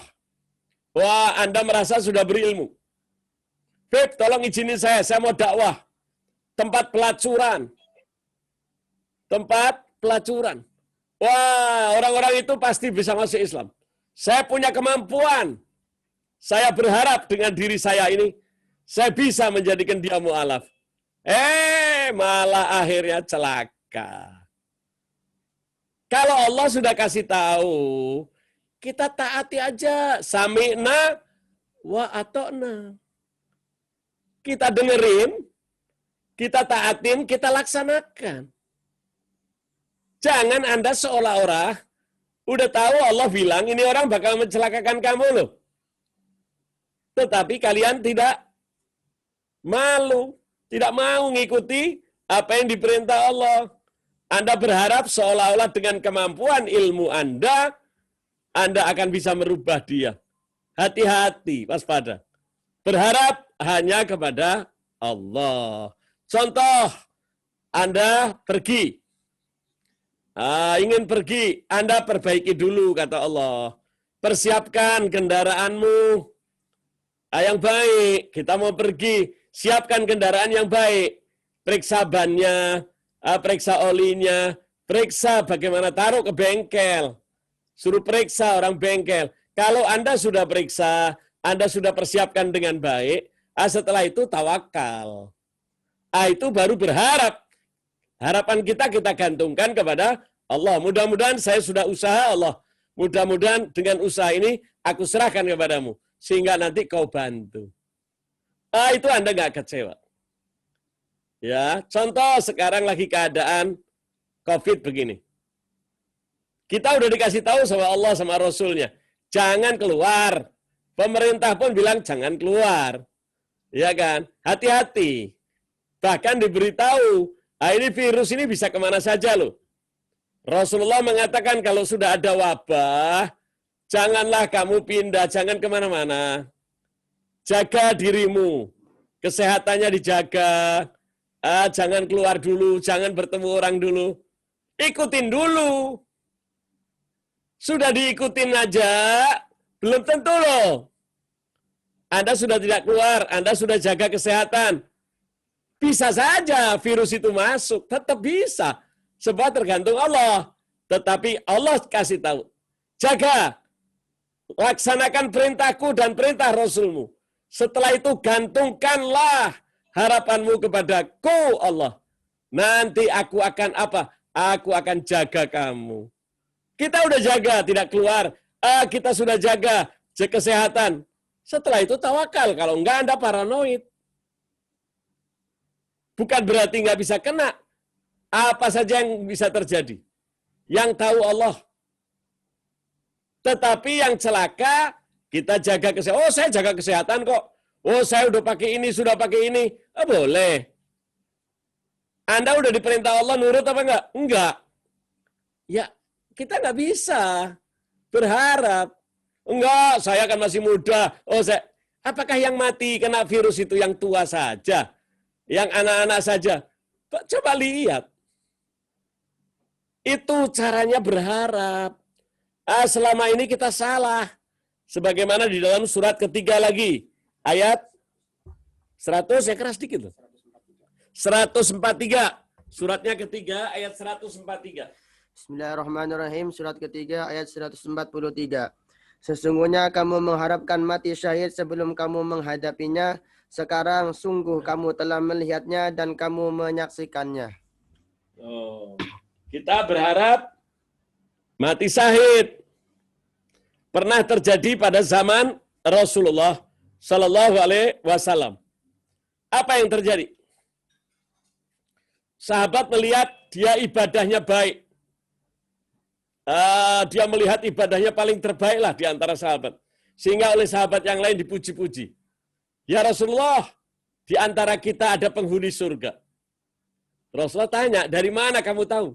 [SPEAKER 1] Wah, Anda merasa sudah berilmu. Beb, tolong izinin saya mau dakwah. Tempat pelacuran. Tempat pelacuran. Wah, orang-orang itu pasti bisa masuk Islam. Saya punya kemampuan. Saya berharap dengan diri saya ini, saya bisa menjadikan dia mu'alaf. Malah akhirnya celaka. Kalau Allah sudah kasih tahu, kita taati aja. Sami'na wa ata'na. Kita dengerin, kita taatin, kita laksanakan. Jangan Anda seolah-olah udah tahu Allah bilang ini orang bakal mencelakakan kamu loh. Tetapi kalian tidak malu, tidak mau mengikuti apa yang diperintah Allah. Anda berharap seolah-olah dengan kemampuan ilmu Anda akan bisa merubah dia. Hati-hati, waspada. Berharap hanya kepada Allah. Contoh, Anda pergi Ingin pergi, Anda perbaiki dulu, kata Allah. Persiapkan kendaraanmu yang baik. Kita mau pergi, siapkan kendaraan yang baik. Periksa bannya, periksa olinya, periksa bagaimana taruh ke bengkel. Suruh periksa orang bengkel. Kalau Anda sudah periksa, Anda sudah persiapkan dengan baik, setelah itu tawakal. Itu baru berharap. Harapan kita gantungkan kepada Allah. Mudah-mudahan saya sudah usaha, Allah. Mudah-mudahan dengan usaha ini aku serahkan kepadamu. Sehingga nanti kau bantu. Itu Anda nggak kecewa. Ya, contoh sekarang lagi keadaan COVID begini. Kita udah dikasih tahu sama Allah sama Rasulnya. Jangan keluar. Pemerintah pun bilang jangan keluar. Ya kan? Hati-hati. Bahkan diberitahu, ini virus ini bisa kemana saja loh. Rasulullah mengatakan kalau sudah ada wabah, janganlah kamu pindah, jangan kemana-mana. Jaga dirimu, kesehatannya dijaga, jangan keluar dulu, jangan bertemu orang dulu. Ikutin dulu. Sudah diikutin aja, belum tentu loh. Anda sudah tidak keluar, Anda sudah jaga kesehatan. Bisa saja virus itu masuk, tetap bisa. Sebab tergantung Allah. Tetapi Allah kasih tahu, jaga, laksanakan perintahku dan perintah Rasulmu. Setelah itu gantungkanlah harapanmu kepadaku Allah. Nanti aku akan apa? Aku akan jaga kamu. Kita udah jaga, tidak keluar. Kita sudah jaga kesehatan. Setelah itu tawakal. Kalau enggak Anda paranoid. Bukan berarti nggak bisa kena. Apa saja yang bisa terjadi. Yang tahu Allah. Tetapi yang celaka, kita jaga kesehatan. Oh, saya jaga kesehatan kok. Oh, saya udah pakai ini, sudah pakai ini. Boleh. Anda udah diperintah Allah nurut apa enggak? Enggak. Ya, kita nggak bisa berharap. Enggak, saya kan masih muda. Apakah yang mati kena virus itu yang tua saja? Yang anak-anak saja? Coba lihat. Itu caranya berharap. Selama ini kita salah. Sebagaimana di dalam surat ketiga lagi. Ayat 100, ya keras dikit loh. 143. Suratnya ketiga, ayat 143.
[SPEAKER 2] Bismillahirrahmanirrahim. Surat ketiga ayat 143. Sesungguhnya kamu mengharapkan mati syahid sebelum kamu menghadapinya. Sekarang sungguh kamu telah melihatnya dan kamu menyaksikannya.
[SPEAKER 1] Kita berharap mati syahid. Pernah terjadi pada zaman Rasulullah Sallallahu Alaihi Wasallam. Apa yang terjadi? Sahabat melihat dia ibadahnya baik. Dia melihat ibadahnya paling terbaik lah di antara sahabat. Sehingga oleh sahabat yang lain dipuji-puji. Ya Rasulullah, di antara kita ada penghuni surga. Rasulullah tanya, dari mana kamu tahu?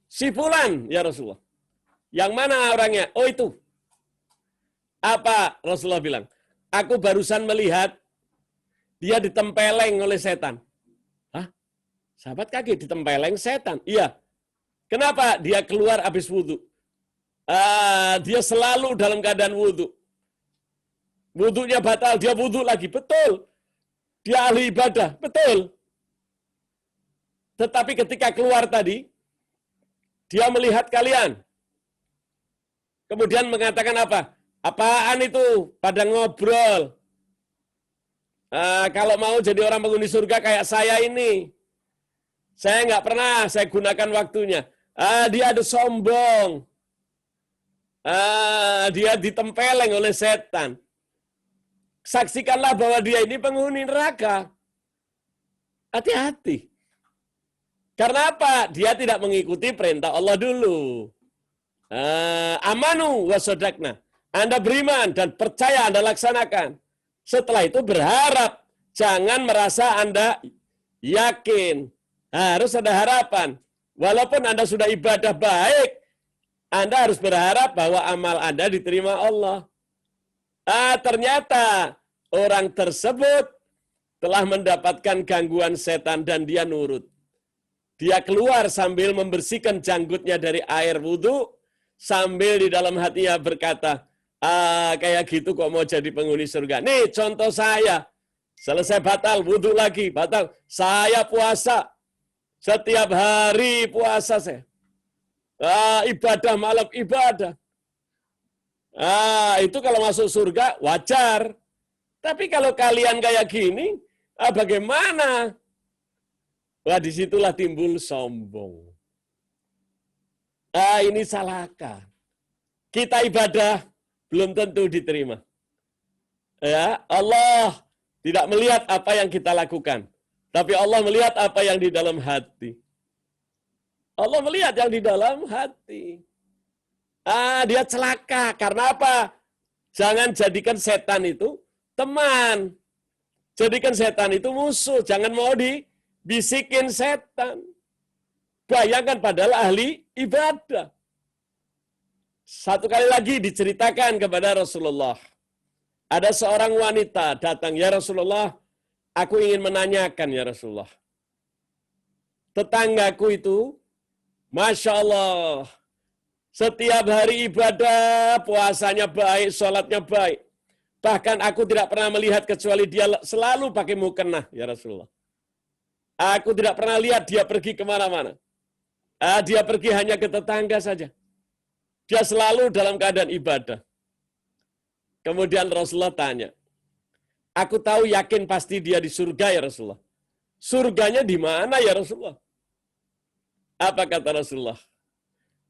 [SPEAKER 1] Si fulan, ya Rasulullah. Yang mana orangnya? Oh itu. Apa Rasulullah bilang? Aku barusan melihat dia ditempeleng oleh setan. Hah? Sahabat kaget, ditempeleng setan. Iya. Kenapa? Dia keluar habis wudhu. Dia selalu dalam keadaan wudhu. Wudhunya batal, dia wudhu lagi. Betul. Dia ahli ibadah. Betul. Tetapi ketika keluar tadi, dia melihat kalian. Kemudian mengatakan apa? Apaan itu? Pada ngobrol. Kalau mau jadi orang penghuni surga kayak saya ini. Saya nggak pernah saya gunakan waktunya. Dia ada sombong. Dia ditempeleng oleh setan. Saksikanlah bahwa dia ini penghuni neraka. Hati-hati. Karena apa? Dia tidak mengikuti perintah Allah dulu. Amanu wasodakna. Anda beriman dan percaya Anda laksanakan. Setelah itu berharap. Jangan merasa Anda yakin. Harus ada harapan. Walaupun Anda sudah ibadah baik, Anda harus berharap bahwa amal Anda diterima Allah. Ternyata orang tersebut telah mendapatkan gangguan setan dan dia nurut. Dia keluar sambil membersihkan janggutnya dari air wudhu, sambil di dalam hatinya berkata, kayak gitu kok mau jadi penghuni surga. Nih contoh saya, selesai batal, wudhu lagi, batal. Saya puasa, setiap hari puasa saya. Ibadah malam ibadah. Itu kalau masuk surga wajar. Tapi kalau kalian kayak gini, bagaimana? Wah, disitulah timbul sombong. Ini salahkah? Kita ibadah belum tentu diterima. Ya, Allah tidak melihat apa yang kita lakukan, tapi Allah melihat apa yang di dalam hati. Allah melihat yang di dalam hati. Dia celaka. Karena apa? Jangan jadikan setan itu teman. Jadikan setan itu musuh. Jangan mau dibisikin setan. Bayangkan padahal ahli ibadah. Satu kali lagi diceritakan kepada Rasulullah. Ada seorang wanita datang, ya Rasulullah, aku ingin menanyakan ya Rasulullah. Tetanggaku itu, Masya Allah, setiap hari ibadah, puasanya baik, sholatnya baik. Bahkan aku tidak pernah melihat kecuali dia selalu pakai mukena, ya Rasulullah. Aku tidak pernah lihat dia pergi kemana-mana. Dia pergi hanya ke tetangga saja. Dia selalu dalam keadaan ibadah. Kemudian Rasulullah tanya, aku tahu yakin pasti dia di surga ya Rasulullah. Surganya di mana ya Rasulullah? Apa kata Rasulullah?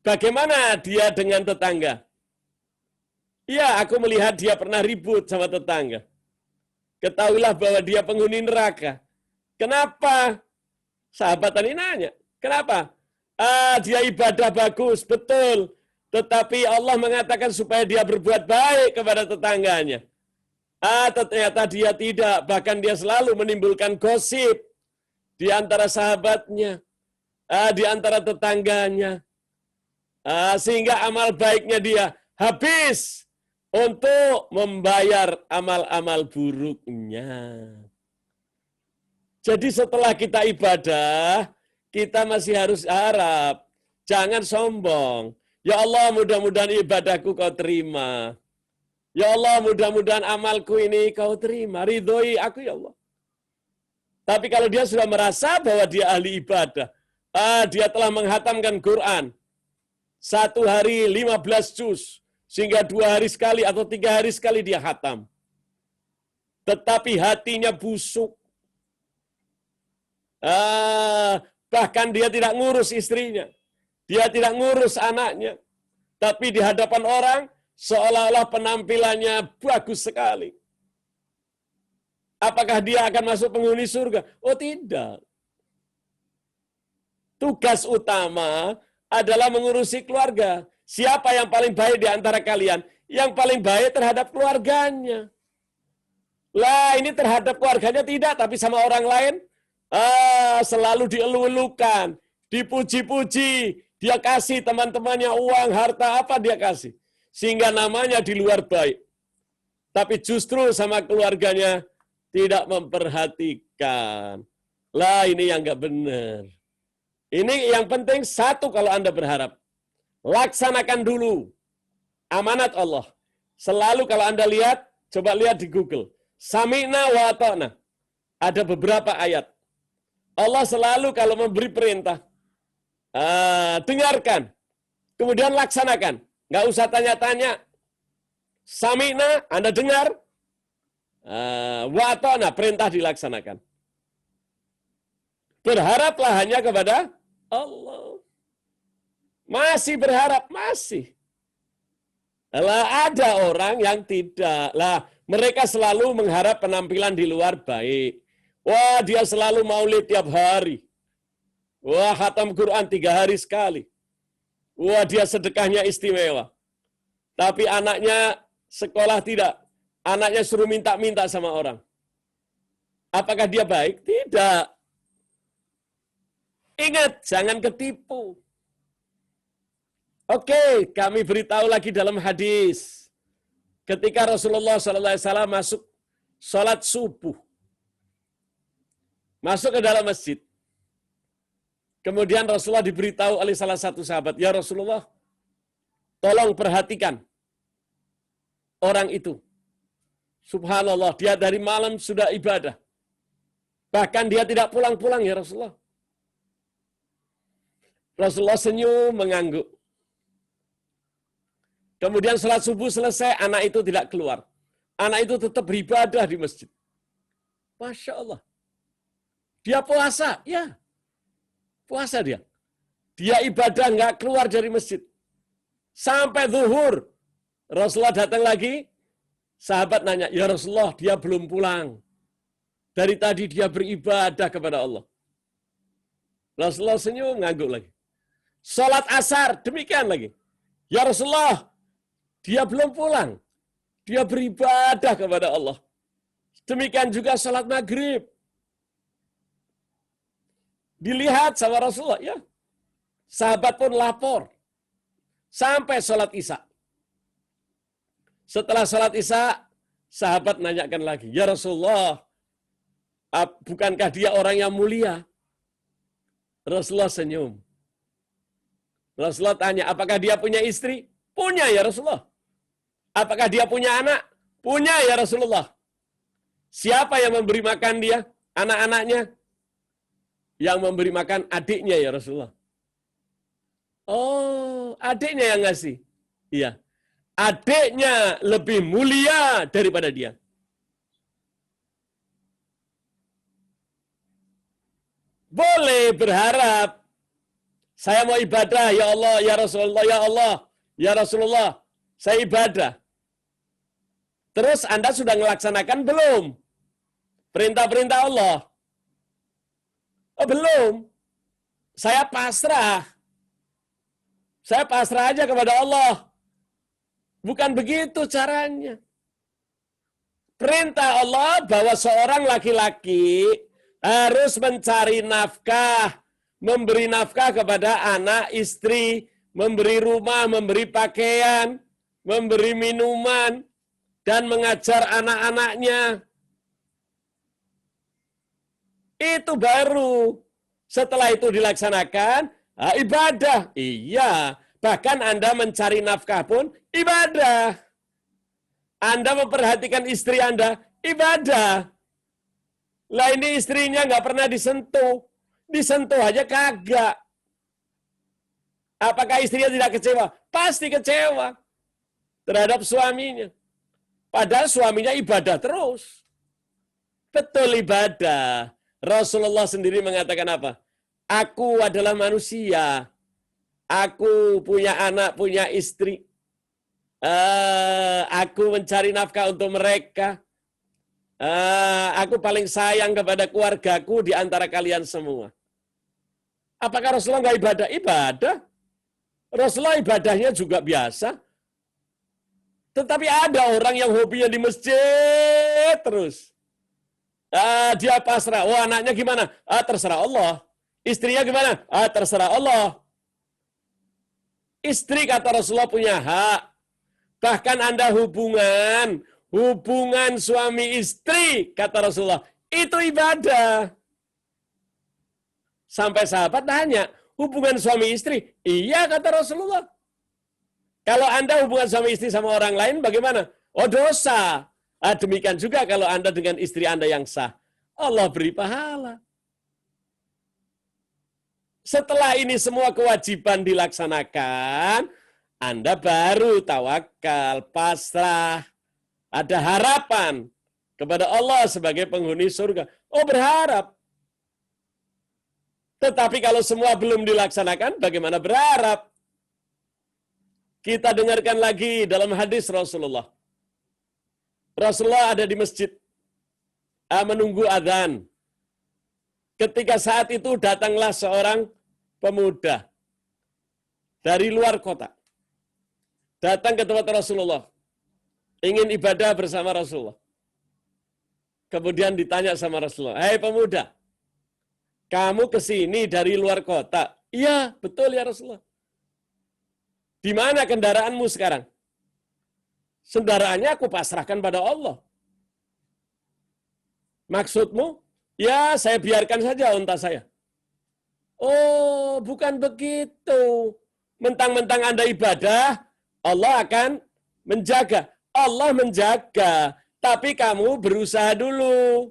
[SPEAKER 1] Bagaimana dia dengan tetangga? Ya, aku melihat dia pernah ribut sama tetangga. Ketahuilah bahwa dia penghuni neraka. Kenapa? Sahabat tadi nanya, kenapa? Dia ibadah bagus, betul. Tetapi Allah mengatakan supaya dia berbuat baik kepada tetangganya. Ternyata dia tidak. Bahkan dia selalu menimbulkan gosip di antara sahabatnya, di antara tetangganya. Sehingga amal baiknya dia habis untuk membayar amal-amal buruknya. Jadi setelah kita ibadah, kita masih harus harap. Jangan sombong. Ya Allah, mudah-mudahan ibadahku kau terima. Ya Allah, mudah-mudahan amalku ini kau terima. Ridhoi aku ya Allah. Tapi kalau dia sudah merasa bahwa dia ahli ibadah, dia telah menghatamkan Quran, 1 hari 15 juz, sehingga 2 hari sekali atau 3 hari sekali dia hatam. Tetapi hatinya busuk. Bahkan dia tidak ngurus istrinya. Dia tidak ngurus anaknya. Tapi di hadapan orang, seolah-olah penampilannya bagus sekali. Apakah dia akan masuk penghuni surga? Oh tidak. Tugas utama adalah mengurusi keluarga. Siapa yang paling baik di antara kalian? Yang paling baik terhadap keluarganya. Lah ini terhadap keluarganya tidak, tapi sama orang lain selalu dielu-elukan, dipuji-puji, dia kasih teman-temannya uang, harta apa dia kasih. Sehingga namanya di luar baik. Tapi justru sama keluarganya tidak memperhatikan. Lah ini yang enggak benar. Ini yang penting satu kalau Anda berharap. Laksanakan dulu amanat Allah. Selalu kalau Anda lihat, coba lihat di Google. Sami'na wa ata'na. Ada beberapa ayat. Allah selalu kalau memberi perintah, dengarkan, kemudian laksanakan. Nggak usah tanya-tanya. Sami'na, Anda dengar, wa ata'na, perintah dilaksanakan. Berharaplah hanya kepada Allah. Masih berharap, masih. Lah ada orang yang tidak. Lah mereka selalu mengharap penampilan di luar baik. Wah, dia selalu maulid tiap hari. Wah, khatam Quran 3 hari sekali. Wah, dia sedekahnya istimewa. Tapi anaknya sekolah tidak. Anaknya suruh minta-minta sama orang. Apakah dia baik? Tidak. Ingat, jangan ketipu. Oke, kami beritahu lagi dalam hadis. Ketika Rasulullah SAW masuk sholat subuh. Masuk ke dalam masjid. Kemudian Rasulullah diberitahu oleh salah satu sahabat, ya Rasulullah, tolong perhatikan orang itu. Subhanallah, dia dari malam sudah ibadah. Bahkan dia tidak pulang-pulang ya Rasulullah. Rasulullah senyum mengangguk. Kemudian sholat subuh selesai, anak itu tidak keluar. Anak itu tetap beribadah di masjid. Masya Allah. Dia puasa, ya. Puasa dia. Dia ibadah nggak keluar dari masjid. Sampai zuhur. Rasulullah datang lagi. Sahabat nanya, ya Rasulullah, dia belum pulang. Dari tadi dia beribadah kepada Allah. Rasulullah senyum, ngangguk lagi. Salat asar, demikian lagi. Ya Rasulullah, dia belum pulang. Dia beribadah kepada Allah. Demikian juga salat maghrib. Dilihat sama Rasulullah, ya. Sahabat pun lapor. Sampai salat isya. Setelah salat isya, sahabat nanyakan lagi, ya Rasulullah, bukankah dia orang yang mulia? Rasulullah senyum. Rasulullah tanya, apakah dia punya istri? Punya ya Rasulullah. Apakah dia punya anak? Punya ya Rasulullah. Siapa yang memberi makan dia? Anak-anaknya? Yang memberi makan adiknya ya Rasulullah. Oh, adiknya yang ngasih. Iya. Adiknya lebih mulia daripada dia. Boleh berharap. Saya mau ibadah, ya Allah, ya Rasulullah, ya Allah, ya Rasulullah. Saya ibadah. Terus Anda sudah melaksanakan belum? Perintah-perintah Allah. Oh, belum. Saya pasrah. Saya pasrah aja kepada Allah. Bukan begitu caranya. Perintah Allah bahwa seorang laki-laki harus mencari nafkah, memberi nafkah kepada anak, istri, memberi rumah, memberi pakaian, memberi minuman, dan mengajar anak-anaknya. Itu baru. Setelah itu dilaksanakan, ibadah. Iya, bahkan Anda mencari nafkah pun ibadah. Anda memperhatikan istri Anda, ibadah. Lah ini istrinya nggak pernah disentuh. Disentuh aja kagak. Apakah istrinya tidak kecewa? Pasti kecewa terhadap suaminya. Padahal suaminya ibadah terus. Betul ibadah. Rasulullah sendiri mengatakan apa? Aku adalah manusia. Aku punya anak, punya istri. Aku mencari nafkah untuk mereka. Aku paling sayang kepada keluargaku di antara kalian semua. Apakah Rasulullah nggak ibadah? Ibadah. Rasulullah ibadahnya juga biasa. Tetapi ada orang yang hobinya di masjid terus. Dia pasrah. Oh, anaknya gimana? Terserah Allah. Istrinya gimana? Terserah Allah. Istri kata Rasulullah punya hak. Bahkan Anda hubungan suami istri kata Rasulullah itu ibadah. Sampai sahabat tanya, hubungan suami istri? Iya kata Rasulullah. Kalau Anda hubungan suami istri sama orang lain bagaimana? Oh, dosa. Demikian juga kalau Anda dengan istri Anda yang sah. Allah beri pahala. Setelah ini semua kewajiban dilaksanakan, Anda baru tawakal, pasrah, ada harapan kepada Allah sebagai penghuni surga. Oh, berharap. Tetapi kalau semua belum dilaksanakan, bagaimana berharap? Kita dengarkan lagi dalam hadis Rasulullah. Rasulullah ada di masjid, menunggu adzan. Ketika saat itu datanglah seorang pemuda dari luar kota. Datang ke tempat Rasulullah. Ingin ibadah bersama Rasulullah. Kemudian ditanya sama Rasulullah, "Hei pemuda, kamu ke sini dari luar kota?" "Iya, betul ya Rasulullah." "Di mana kendaraanmu sekarang?" "Kendaraannya aku pasrahkan pada Allah." "Maksudmu?" "Ya, saya biarkan saja unta saya." Oh, bukan begitu. Mentang-mentang Anda ibadah, Allah akan menjaga. Allah menjaga, tapi kamu berusaha dulu.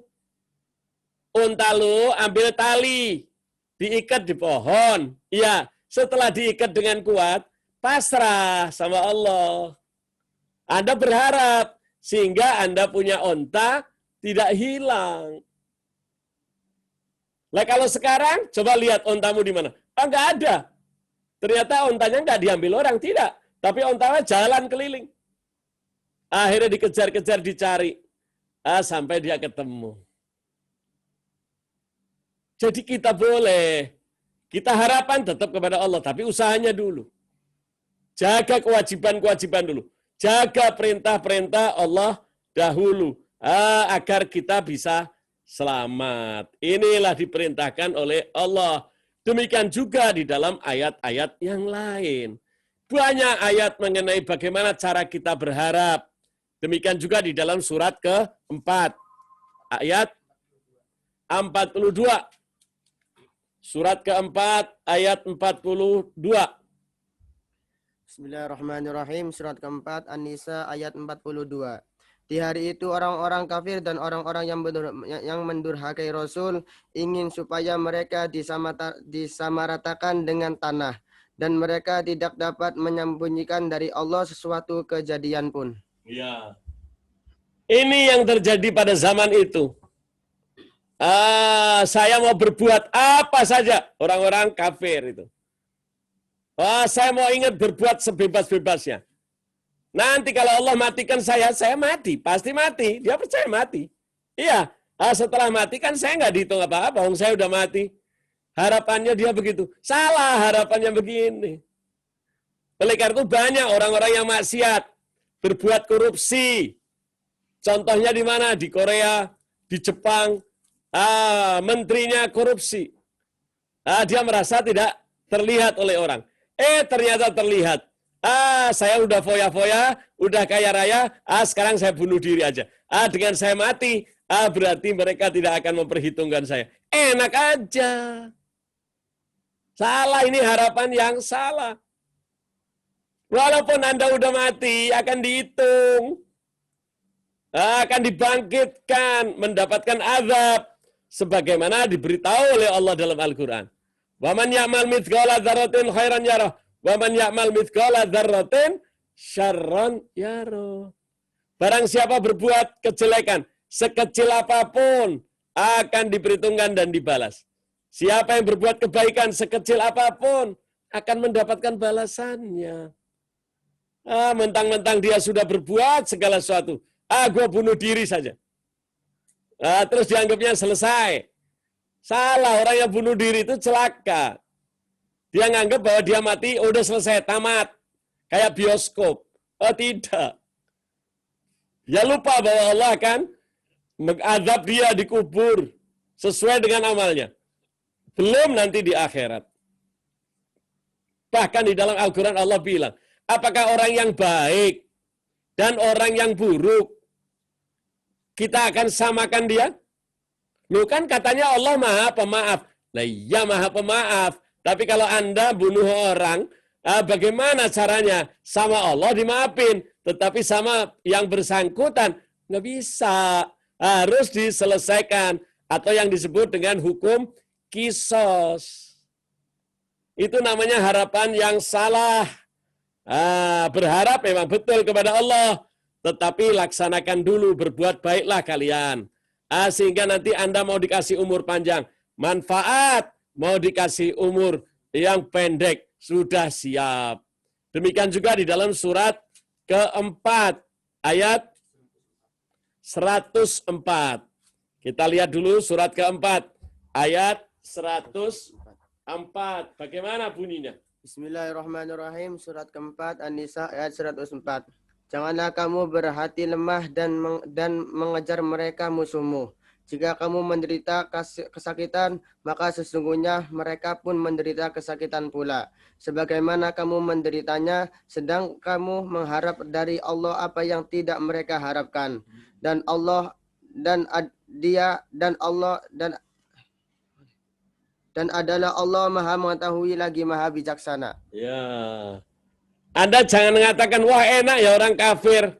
[SPEAKER 1] Unta lu ambil tali, diikat di pohon. Ya, setelah diikat dengan kuat, pasrah sama Allah. Anda berharap sehingga Anda punya unta tidak hilang. Nah kalau sekarang, coba lihat untamu di mana. Ah, nggak ada. Ternyata ontanya nggak diambil orang, tidak. Tapi ontanya jalan keliling. Akhirnya dikejar-kejar, dicari. Sampai dia ketemu. Jadi kita boleh. Kita harapan tetap kepada Allah, tapi usahanya dulu. Jaga kewajiban-kewajiban dulu. Jaga perintah-perintah Allah dahulu. Agar kita bisa selamat. Inilah diperintahkan oleh Allah. Demikian juga di dalam ayat-ayat yang lain. Banyak ayat mengenai bagaimana cara kita berharap. Demikian juga di dalam surat keempat. Ayat 42. Surat keempat, ayat 42.
[SPEAKER 2] Bismillahirrahmanirrahim. Surat keempat, An-Nisa ayat 42. Di hari itu orang-orang kafir dan orang-orang yang mendurhakai Rasul ingin supaya mereka disamaratakan dengan tanah. Dan mereka tidak dapat menyembunyikan dari Allah sesuatu kejadian pun.
[SPEAKER 1] Ya. Ini yang terjadi pada zaman itu. Saya mau berbuat apa saja. Orang-orang kafir itu. Saya mau ingat berbuat sebebas-bebasnya. Nanti kalau Allah matikan saya mati. Pasti mati. Dia percaya mati. Iya. Setelah mati kan saya nggak dihitung apa-apa. Saya udah mati. Harapannya dia begitu. Salah harapannya begini. Oleh karena itu banyak orang-orang yang maksiat. Berbuat korupsi. Contohnya di mana? Di Korea, di Jepang. Menterinya korupsi. Dia merasa tidak terlihat oleh orang. Ternyata terlihat. Saya udah foya-foya, udah kaya raya, sekarang saya bunuh diri aja. Dengan saya mati, berarti mereka tidak akan memperhitungkan saya. Enak aja. Salah, ini harapan yang salah. Walaupun Anda udah mati, akan dihitung. Akan dibangkitkan, mendapatkan azab. Sebagaimana diberitahu oleh Allah dalam Al-Quran. Waman ya'mal mithqala dzarratin khairan yarah. Waman ya'mal mithqala dzarratin syarran yarah. Barang siapa berbuat kejelekan, sekecil apapun, akan diperhitungkan dan dibalas. Siapa yang berbuat kebaikan, sekecil apapun, akan mendapatkan balasannya. Mentang-mentang dia sudah berbuat segala sesuatu. Gue bunuh diri saja. Terus dianggapnya selesai. Salah, orang yang bunuh diri itu celaka. Dia nganggap bahwa dia mati, udah selesai, tamat. Kayak bioskop. Tidak. Dia lupa bahwa Allah akan mengadab dia di kubur sesuai dengan amalnya. Belum nanti di akhirat. Bahkan di dalam Al-Quran Allah bilang, apakah orang yang baik dan orang yang buruk kita akan samakan dia? Loh kan katanya Allah maha pemaaf. Nah iya maha pemaaf. Tapi kalau Anda bunuh orang, bagaimana caranya? Sama Allah dimaafin. Tetapi sama yang bersangkutan, nggak bisa. Harus diselesaikan. Atau yang disebut dengan hukum kisos. Itu namanya harapan yang salah. Berharap memang betul kepada Allah. Tetapi laksanakan dulu, berbuat baiklah kalian. Sehingga nanti Anda mau dikasih umur panjang. Manfaat, mau dikasih umur yang pendek. Sudah siap. Demikian juga di dalam surat keempat, ayat 104. Kita lihat dulu surat keempat, ayat 104. Bagaimana bunyinya?
[SPEAKER 2] Bismillahirrahmanirrahim. Surat keempat, An-Nisa ayat 104. Janganlah kamu berhati lemah dan mengejar mereka musuhmu. Jika kamu menderita kesakitan, maka sesungguhnya mereka pun menderita kesakitan pula. Sebagaimana kamu menderitanya, sedang kamu mengharap dari Allah apa yang tidak mereka harapkan. Dan Allah dan dia dan Allah dan Dan adalah Allah Maha mengetahui lagi Maha bijaksana.
[SPEAKER 1] Ya. Anda jangan mengatakan, wah enak ya orang kafir.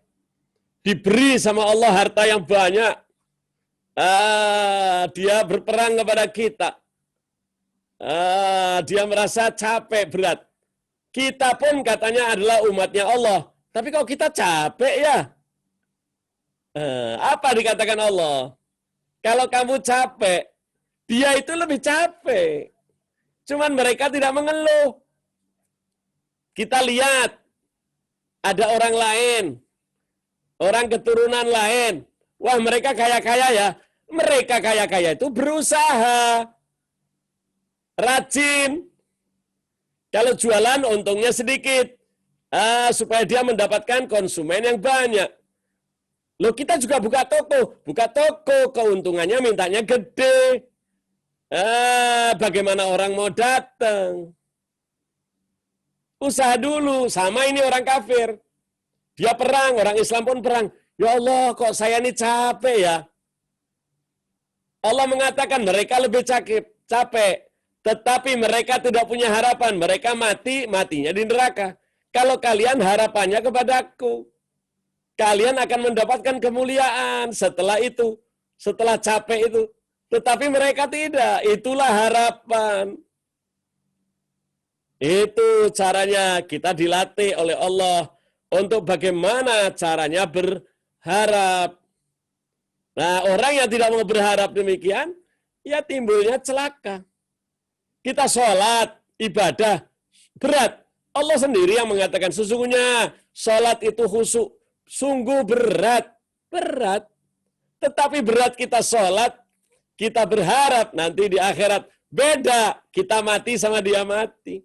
[SPEAKER 1] Diberi sama Allah harta yang banyak. Dia berperang kepada kita. Dia merasa capek, berat. Kita pun katanya adalah umatnya Allah. Tapi kalau kita capek ya, apa dikatakan Allah? Kalau kamu capek, dia itu lebih capek. Cuman mereka tidak mengeluh. Kita lihat, ada orang lain, orang keturunan lain. Wah mereka kaya-kaya ya. Mereka kaya-kaya itu berusaha. Rajin. Kalau jualan untungnya sedikit. Supaya dia mendapatkan konsumen yang banyak. Loh kita juga buka toko. Buka toko keuntungannya mintanya gede. Bagaimana orang mau datang? Usaha dulu. Sama ini orang kafir. Dia perang, orang Islam pun perang. Ya Allah, kok saya ini capek ya? Allah mengatakan mereka lebih capek. Tetapi mereka tidak punya harapan. Mereka matinya di neraka. Kalau kalian harapannya kepadaku. Kalian akan mendapatkan kemuliaan setelah itu. Setelah capek itu. Tetapi mereka tidak. Itulah harapan. Itu caranya kita dilatih oleh Allah. Untuk bagaimana caranya berharap. Nah, orang yang tidak mau berharap demikian, ya timbulnya celaka. Kita sholat, ibadah, berat. Allah sendiri yang mengatakan, sesungguhnya sholat itu khusyuk. Sungguh berat. Berat. Tetapi berat kita sholat, kita berharap nanti di akhirat. Beda, kita mati sama dia mati.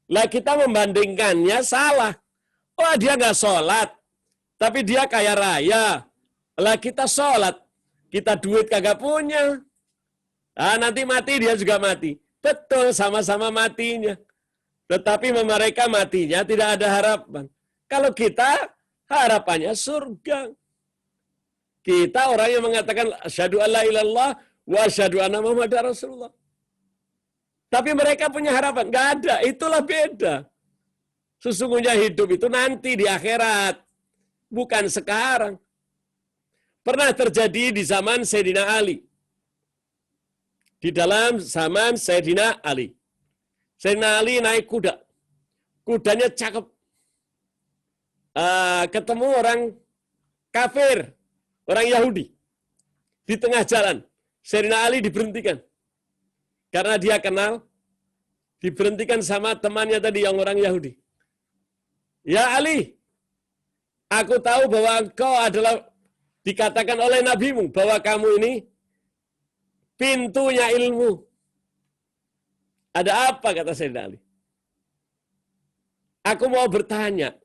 [SPEAKER 1] Lah kita membandingkannya salah. Oh dia nggak sholat, tapi dia kaya raya. Lah kita sholat, kita duit kagak punya. Nanti mati dia juga mati. Betul, sama-sama matinya. Tetapi mereka matinya tidak ada harapan. Kalau kita harapannya surga. Kita orang yang mengatakan asyhadu alla ilallah wa asyhadu anna Muhammadar Rasulullah. Tapi mereka punya harapan, nggak ada. Itulah beda. Sesungguhnya hidup itu nanti di akhirat, bukan sekarang. Pernah terjadi di zaman Sayyidina Ali. Di dalam zaman Sayyidina Ali. Sayyidina Ali naik kuda. Kudanya cakep. Ketemu orang kafir, orang Yahudi. Di tengah jalan. Sayyidina Ali diberhentikan. Karena dia kenal, diberhentikan sama temannya tadi yang orang Yahudi. Ya Ali, aku tahu bahwa engkau adalah dikatakan oleh nabimu bahwa kamu ini pintunya ilmu. Ada apa kata Sayyidina Ali? Aku mau bertanya,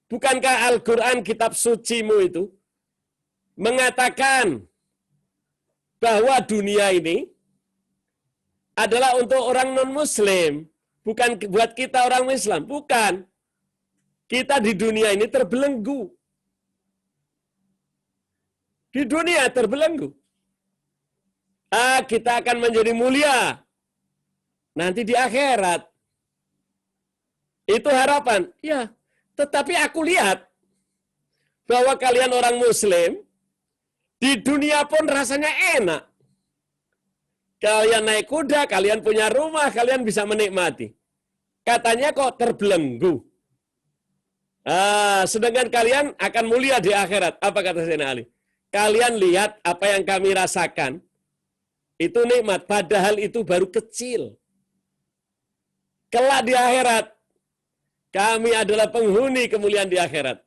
[SPEAKER 1] bukankah Al-Quran kitab sucimu itu mengatakan bahwa dunia ini adalah untuk orang non-muslim, bukan buat kita orang Islam, bukan. Kita di dunia ini terbelenggu. Di dunia terbelenggu. Kita akan menjadi mulia. Nanti di akhirat. Itu harapan. Ya, tetapi aku lihat bahwa kalian orang Muslim, di dunia pun rasanya enak. Kalian naik kuda, kalian punya rumah, kalian bisa menikmati. Katanya kok terbelenggu. Sedangkan kalian akan mulia di akhirat. Apa kata Sayyidina Ali? Kalian lihat apa yang kami rasakan. Itu nikmat, padahal itu baru kecil. Kelak di akhirat, kami adalah penghuni kemuliaan di akhirat.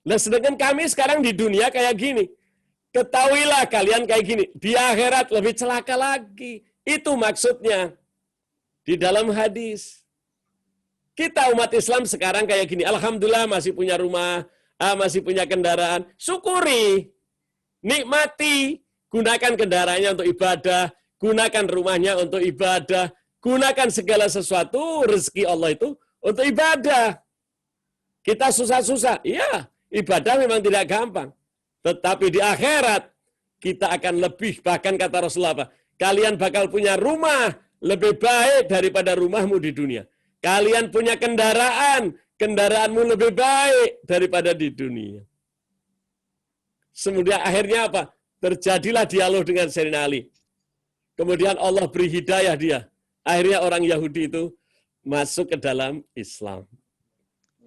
[SPEAKER 1] Nah, sedangkan kami sekarang di dunia kayak gini. Ketahuilah kalian kayak gini. Di akhirat lebih celaka lagi. Itu maksudnya. Di dalam hadis. Kita umat Islam sekarang kayak gini. Alhamdulillah masih punya rumah. Masih punya kendaraan. Syukuri. Nikmati. Gunakan kendaraannya untuk ibadah. Gunakan rumahnya untuk ibadah. Gunakan segala sesuatu rezeki Allah itu untuk ibadah. Kita susah-susah. Iya, ibadah memang tidak gampang. Tetapi di akhirat kita akan lebih, bahkan kata Rasulullah apa? Kalian bakal punya rumah lebih baik daripada rumahmu di dunia. Kalian punya kendaraan, kendaraanmu lebih baik daripada di dunia. Kemudian akhirnya apa? Terjadilah dialog dengan Sayyidina Ali. Kemudian Allah beri hidayah dia. Akhirnya orang Yahudi itu masuk ke dalam Islam.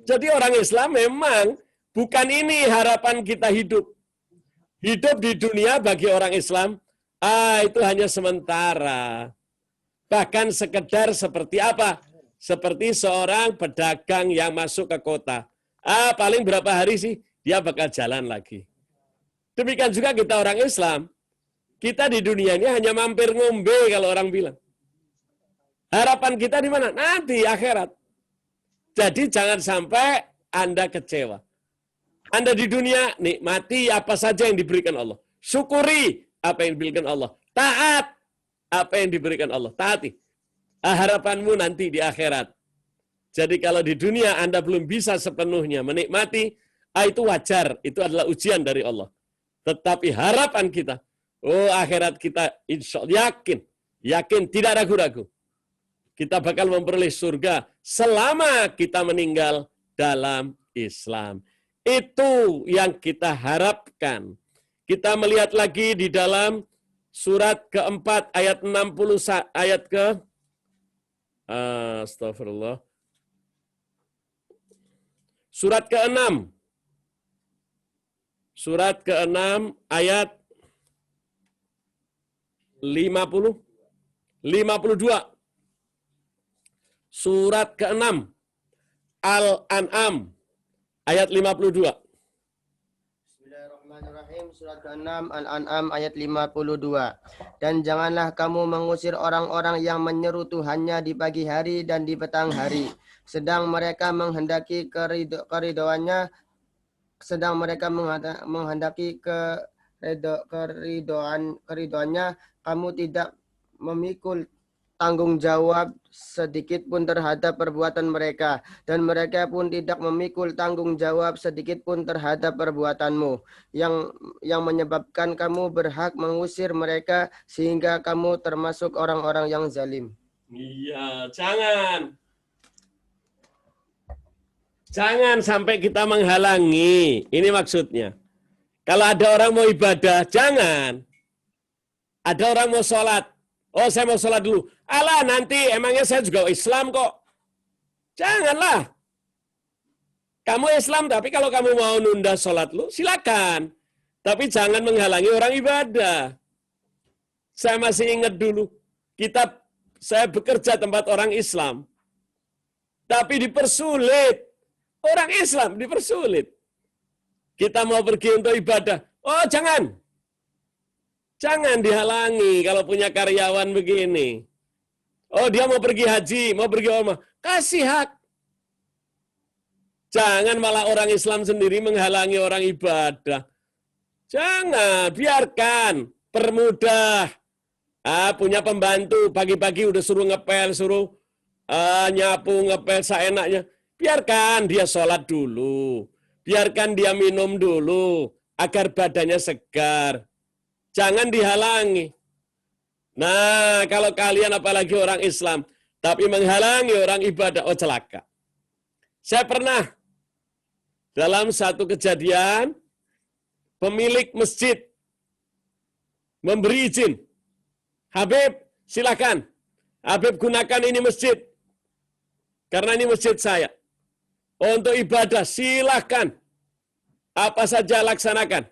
[SPEAKER 1] Jadi orang Islam memang bukan ini harapan kita hidup. Hidup di dunia bagi orang Islam, itu hanya sementara. Bahkan sekedar seperti apa? Seperti seorang pedagang yang masuk ke kota. Paling berapa hari sih dia bakal jalan lagi. Demikian juga kita orang Islam. Kita di dunia ini hanya mampir ngombe kalau orang bilang. Harapan kita di mana? Nanti akhirat. Jadi jangan sampai Anda kecewa. Anda di dunia nikmati apa saja yang diberikan Allah. Syukuri apa yang diberikan Allah. Taat apa yang diberikan Allah. Taati. Harapanmu nanti di akhirat. Jadi kalau di dunia Anda belum bisa sepenuhnya menikmati, itu wajar. Itu adalah ujian dari Allah. Tetapi harapan kita, akhirat kita insya Allah yakin, tidak ragu-ragu. Kita bakal memperoleh surga selama kita meninggal dalam Islam. Itu yang kita harapkan. Kita melihat lagi di dalam surat keempat ayat 60 ayat ke astagfirullah. Surat ke-6. Surat ke-6 ayat 52. Surat ke-6 Al-An'am ayat 52.
[SPEAKER 2] Bismillahirrahmanirrahim. Surat ke-6 Al-An'am ayat 52. Dan janganlah kamu mengusir orang-orang yang menyeru Tuhannya di pagi hari dan di petang hari, sedang mereka menghendaki keridoannya, keridoannya, kamu tidak memikul tanggung jawab sedikit pun terhadap perbuatan mereka, dan mereka pun tidak memikul tanggung jawab sedikit pun terhadap perbuatanmu, yang menyebabkan kamu berhak mengusir mereka sehingga kamu termasuk orang-orang yang zalim.
[SPEAKER 1] Iya, jangan sampai kita menghalangi. Ini maksudnya. Kalau ada orang mau ibadah, jangan. Ada orang mau sholat. Saya mau sholat dulu. Alah, nanti emangnya saya juga Islam kok. Janganlah. Kamu Islam, tapi kalau kamu mau nunda sholat lu, silakan. Tapi jangan menghalangi orang ibadah. Saya masih ingat dulu, saya bekerja tempat orang Islam. Tapi dipersulit. Orang Islam dipersulit. Kita mau pergi untuk ibadah. Jangan. Jangan dihalangi kalau punya karyawan begini. Dia mau pergi haji, mau pergi umrah. Kasih hak. Jangan malah orang Islam sendiri menghalangi orang ibadah. Jangan, biarkan. Permudah. Punya pembantu, pagi-pagi udah suruh ngepel, suruh nyapu, ngepel seenaknya. Biarkan dia sholat dulu. Biarkan dia minum dulu. Agar badannya segar. Jangan dihalangi. Nah, kalau kalian apalagi orang Islam, tapi menghalangi orang ibadah, celaka. Saya pernah dalam satu kejadian, pemilik masjid memberi izin. Habib, silakan. Habib gunakan ini masjid. Karena ini masjid saya. Untuk ibadah, silakan. Apa saja laksanakan.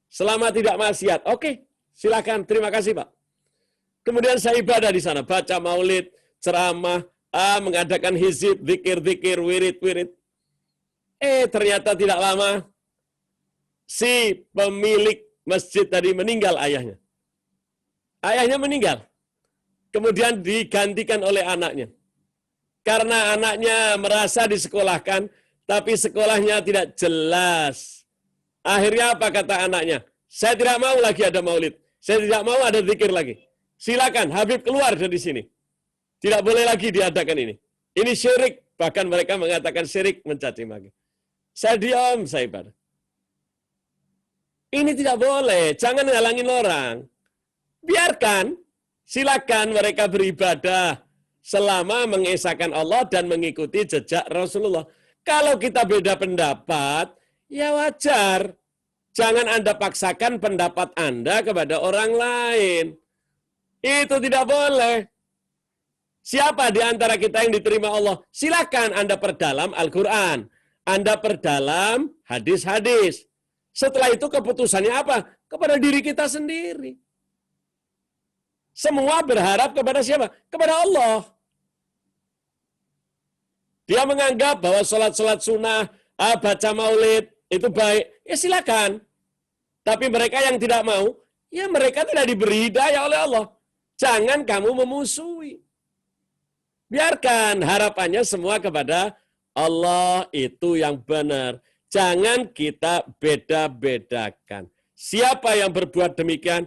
[SPEAKER 1] Selama tidak maksiat. Oke, silakan. Terima kasih, Pak. Kemudian saya ibadah di sana. Baca maulid, ceramah, mengadakan hizib, zikir-zikir, wirid-wirid. Ternyata tidak lama, si pemilik masjid tadi meninggal ayahnya. Ayahnya meninggal. Kemudian digantikan oleh anaknya. Karena anaknya merasa disekolahkan, tapi sekolahnya tidak jelas. Akhirnya apa kata anaknya? Saya tidak mau lagi ada maulid. Saya tidak mau ada zikir lagi. Silakan, Habib keluar dari sini. Tidak boleh lagi diadakan ini. Ini syirik. Bahkan mereka mengatakan syirik, mencaci maki. Saya diam, saya ibadah. Ini tidak boleh. Jangan ngalangin orang. Biarkan. Silakan mereka beribadah selama mengesahkan Allah dan mengikuti jejak Rasulullah. Kalau kita beda pendapat, ya wajar. Jangan Anda paksakan pendapat Anda kepada orang lain. Itu tidak boleh. Siapa di antara kita yang diterima Allah? Silakan Anda perdalam Al-Quran. Anda perdalam hadis-hadis. Setelah itu keputusannya apa? Kepada diri kita sendiri. Semua berharap kepada siapa? Kepada Allah. Dia menganggap bahwa sholat-sholat sunnah, baca maulid, itu baik. Ya silakan. Tapi mereka yang tidak mau, ya mereka tidak diberi hidayah oleh Allah. Jangan kamu memusuhi. Biarkan harapannya semua kepada Allah, itu yang benar. Jangan kita beda-bedakan. Siapa yang berbuat demikian,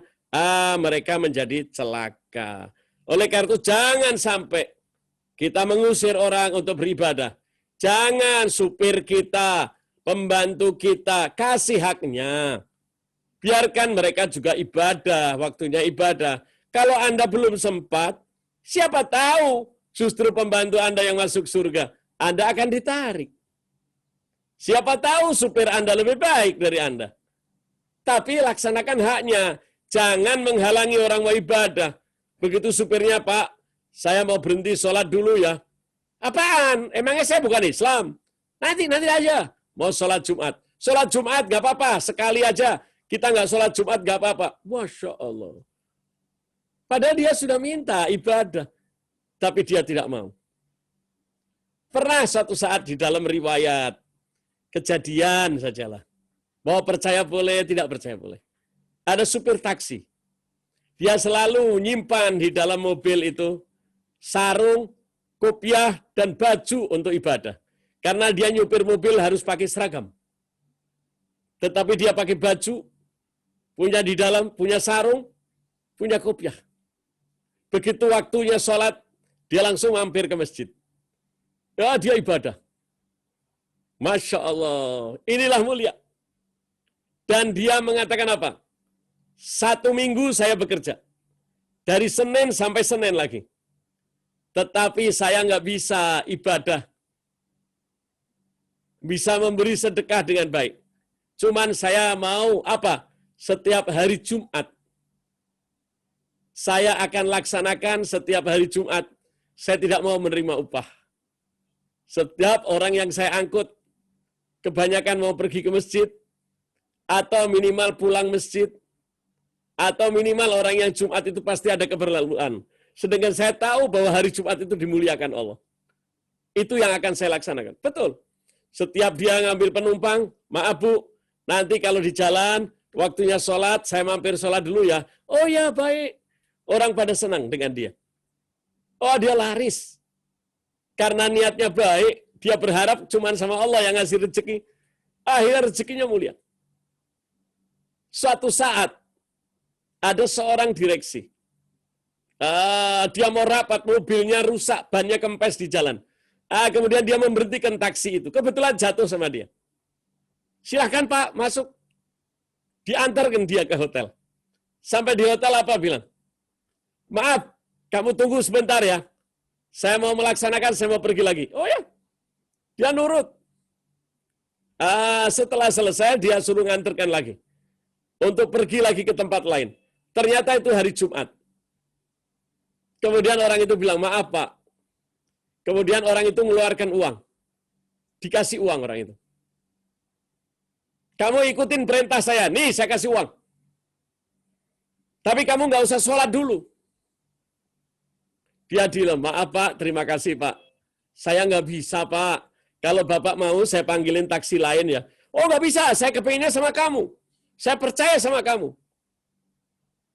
[SPEAKER 1] mereka menjadi celaka. Oleh karena itu jangan sampai kita mengusir orang untuk beribadah. Jangan supir kita, pembantu kita, kasih haknya. Biarkan mereka juga ibadah, waktunya ibadah. Kalau Anda belum sempat, siapa tahu justru pembantu Anda yang masuk surga, Anda akan ditarik. Siapa tahu supir Anda lebih baik dari Anda. Tapi laksanakan haknya. Jangan menghalangi orang mau ibadah. Begitu supirnya, Pak, saya mau berhenti sholat dulu ya. Apaan? Emangnya saya bukan Islam? Nanti aja. Mau sholat Jumat. Sholat Jumat gak apa-apa, sekali aja. Kita nggak sholat Jumat gak apa-apa. Masya Allah. Padahal dia sudah minta ibadah. Tapi dia tidak mau. Pernah suatu saat di dalam riwayat, kejadian sajalah. Mau percaya boleh, tidak percaya boleh. Ada supir taksi. Dia selalu nyimpan di dalam mobil itu sarung, kopiah, dan baju untuk ibadah. Karena dia nyupir mobil harus pakai seragam. Tetapi dia pakai baju, punya di dalam, punya sarung, punya kopiah. Begitu waktunya sholat, dia langsung mampir ke masjid. Ya, dia ibadah. Masya Allah, inilah mulia. Dan dia mengatakan apa? 1 minggu saya bekerja. Dari Senin sampai Senin lagi. Tetapi saya nggak bisa ibadah. Bisa memberi sedekah dengan baik. Cuman saya mau apa? Setiap hari Jumat. Saya akan laksanakan setiap hari Jumat. Saya tidak mau menerima upah. Setiap orang yang saya angkut, kebanyakan mau pergi ke masjid, atau minimal pulang masjid, atau minimal orang yang Jumat itu pasti ada keberlaluan. Sedangkan saya tahu bahwa hari Jumat itu dimuliakan Allah. Itu yang akan saya laksanakan. Betul. Setiap dia ngambil penumpang, maaf Bu, nanti kalau di jalan, waktunya sholat, saya mampir sholat dulu ya. Oh ya, baik. Orang pada senang dengan dia. Oh, dia laris. Karena niatnya baik, dia berharap cuma sama Allah yang ngasih rezeki. Akhirnya rezekinya mulia. Suatu saat, ada seorang direksi. Dia mau rapat, mobilnya rusak, bannya kempes di jalan. Kemudian dia memberhentikan taksi itu. Kebetulan jatuh sama dia. Silahkan Pak, masuk. Diantarkan dia ke hotel. Sampai di hotel apa bilang? Maaf, kamu tunggu sebentar ya. Saya mau melaksanakan, saya mau pergi lagi. Oh ya, dia nurut. Setelah selesai, dia suruh nganterkan lagi. Untuk pergi lagi ke tempat lain. Ternyata itu hari Jumat. Kemudian orang itu bilang, maaf Pak. Kemudian orang itu mengeluarkan uang. Dikasih uang orang itu. Kamu ikutin perintah saya. Nih, saya kasih uang. Tapi kamu nggak usah sholat dulu. Dia bilang, maaf Pak, terima kasih Pak. Saya nggak bisa Pak. Kalau Bapak mau, saya panggilin taksi lain ya. Oh nggak bisa, saya kepinginnya sama kamu. Saya percaya sama kamu.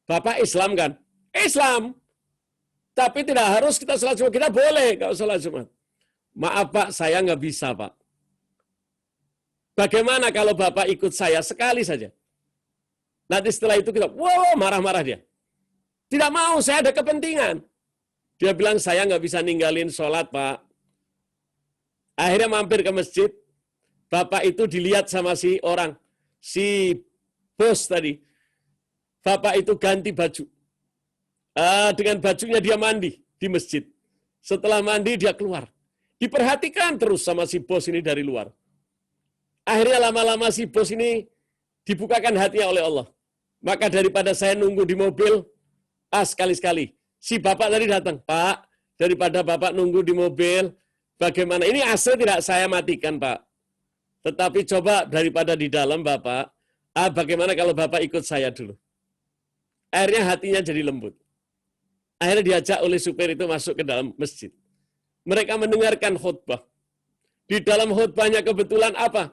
[SPEAKER 1] Bapak Islam kan? Islam. Tapi tidak harus kita sholat Jumat. Kita boleh kalau sholat Jumat. Maaf Pak, saya nggak bisa Pak. Bagaimana kalau Bapak ikut saya sekali saja? Nanti setelah itu kita, wow, marah-marah dia. Tidak mau, saya ada kepentingan. Dia bilang, saya nggak bisa ninggalin sholat Pak. Akhirnya mampir ke masjid. Bapak itu dilihat sama si orang. Si bos tadi. Bapak itu ganti baju. Dengan bajunya dia mandi di masjid. Setelah mandi dia keluar. Diperhatikan terus sama si bos ini dari luar. Akhirnya lama-lama si bos ini dibukakan hatinya oleh Allah. Maka daripada saya nunggu di mobil, sekali-sekali. Si bapak tadi datang, Pak, daripada bapak nunggu di mobil, bagaimana? Ini AC tidak saya matikan, Pak. Tetapi coba daripada di dalam bapak, bagaimana kalau bapak ikut saya dulu? Akhirnya hatinya jadi lembut. Akhirnya diajak oleh supir itu masuk ke dalam masjid. Mereka mendengarkan khutbah. Di dalam khutbahnya kebetulan apa?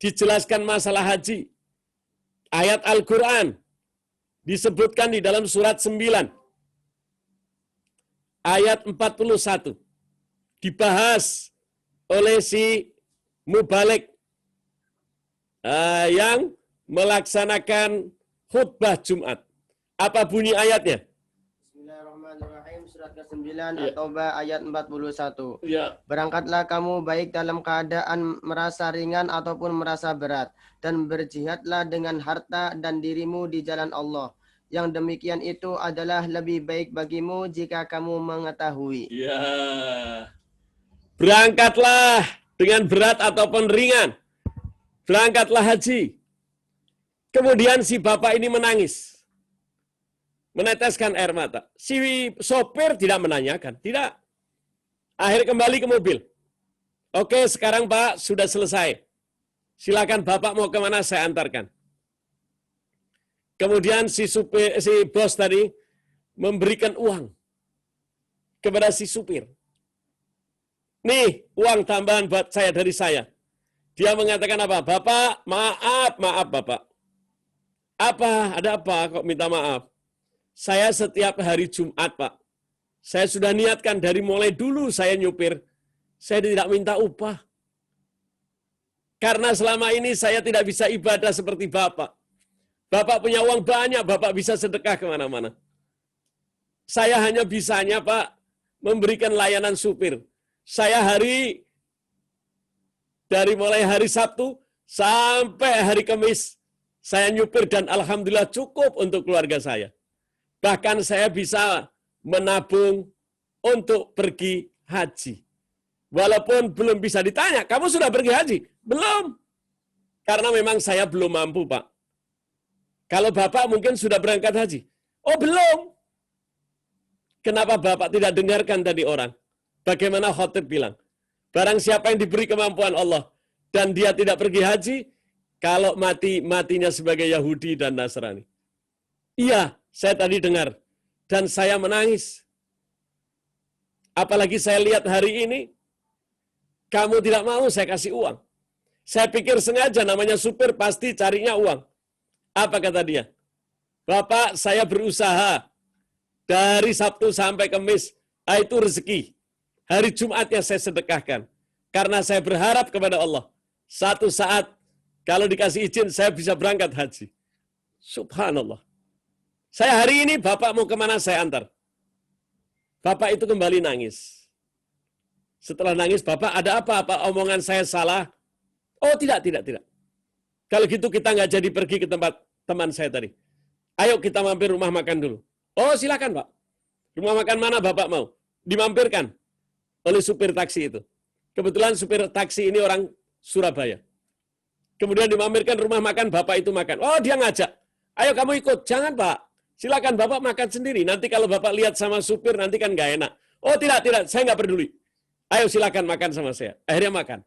[SPEAKER 1] Dijelaskan masalah haji. Ayat Al-Quran disebutkan di dalam surat 9. Ayat 41. Dibahas oleh si Mubalik yang melaksanakan khutbah Jumat. Apa bunyi ayatnya?
[SPEAKER 2] Bismillahirrahmanirrahim. Surat ke-9
[SPEAKER 1] Ya.
[SPEAKER 2] At-Taubah ayat 41.
[SPEAKER 1] Ya.
[SPEAKER 2] Berangkatlah kamu baik dalam keadaan merasa ringan ataupun merasa berat, dan berjihadlah dengan harta dan dirimu di jalan Allah. Yang demikian itu adalah lebih baik bagimu jika kamu mengetahui.
[SPEAKER 1] Ya. Berangkatlah dengan berat ataupun ringan. Berangkatlah haji. Kemudian si bapak ini menangis. Meneteskan air mata. Si sopir tidak menanyakan. Tidak. Akhir kembali ke mobil. Oke, sekarang Pak sudah selesai. Silakan Bapak mau kemana saya antarkan. Kemudian si bos tadi memberikan uang kepada si supir. Nih, uang tambahan buat saya dari saya. Dia mengatakan apa? Bapak, maaf Bapak. Apa? Ada apa kok minta maaf? Saya setiap hari Jumat, Pak. Saya sudah niatkan dari mulai dulu saya nyupir. Saya tidak minta upah. Karena selama ini saya tidak bisa ibadah seperti Bapak. Bapak punya uang banyak, Bapak bisa sedekah kemana-mana. Saya hanya bisanya, Pak, memberikan layanan supir. Saya dari mulai hari Sabtu sampai hari Kamis, saya nyupir dan alhamdulillah cukup untuk keluarga saya. Bahkan saya bisa menabung untuk pergi haji. Walaupun belum bisa ditanya, kamu sudah pergi haji? Belum. Karena memang saya belum mampu, Pak. Kalau Bapak mungkin sudah berangkat haji. Oh, belum. Kenapa Bapak tidak dengarkan tadi orang? Bagaimana khotib bilang? Barang siapa yang diberi kemampuan Allah dan dia tidak pergi haji, kalau matinya sebagai Yahudi dan Nasrani. Iya, saya tadi dengar. Dan saya menangis. Apalagi saya lihat hari ini, kamu tidak mau saya kasih uang. Saya pikir sengaja namanya supir pasti carinya uang. Apa kata dia? Bapak, saya berusaha dari Sabtu sampai Kamis, itu rezeki. Hari Jumatnya saya sedekahkan. Karena saya berharap kepada Allah. Satu saat, kalau dikasih izin, saya bisa berangkat haji. Subhanallah. Saya hari ini, Bapak mau kemana saya antar. Bapak itu kembali nangis. Setelah nangis, Bapak ada apa omongan saya salah? Oh tidak. Kalau gitu kita nggak jadi pergi ke tempat teman saya tadi. Ayo kita mampir rumah makan dulu. Oh silakan Pak. Rumah makan mana Bapak mau? Dimampirkan oleh supir taksi itu. Kebetulan supir taksi ini orang Surabaya. Kemudian dimampirkan rumah makan, Bapak itu makan. Oh dia ngajak. Ayo kamu ikut. Jangan Pak. Silakan Bapak makan sendiri. Nanti kalau Bapak lihat sama supir nanti kan nggak enak. Oh tidak. Saya nggak peduli. Ayo silakan makan sama saya. Akhirnya makan.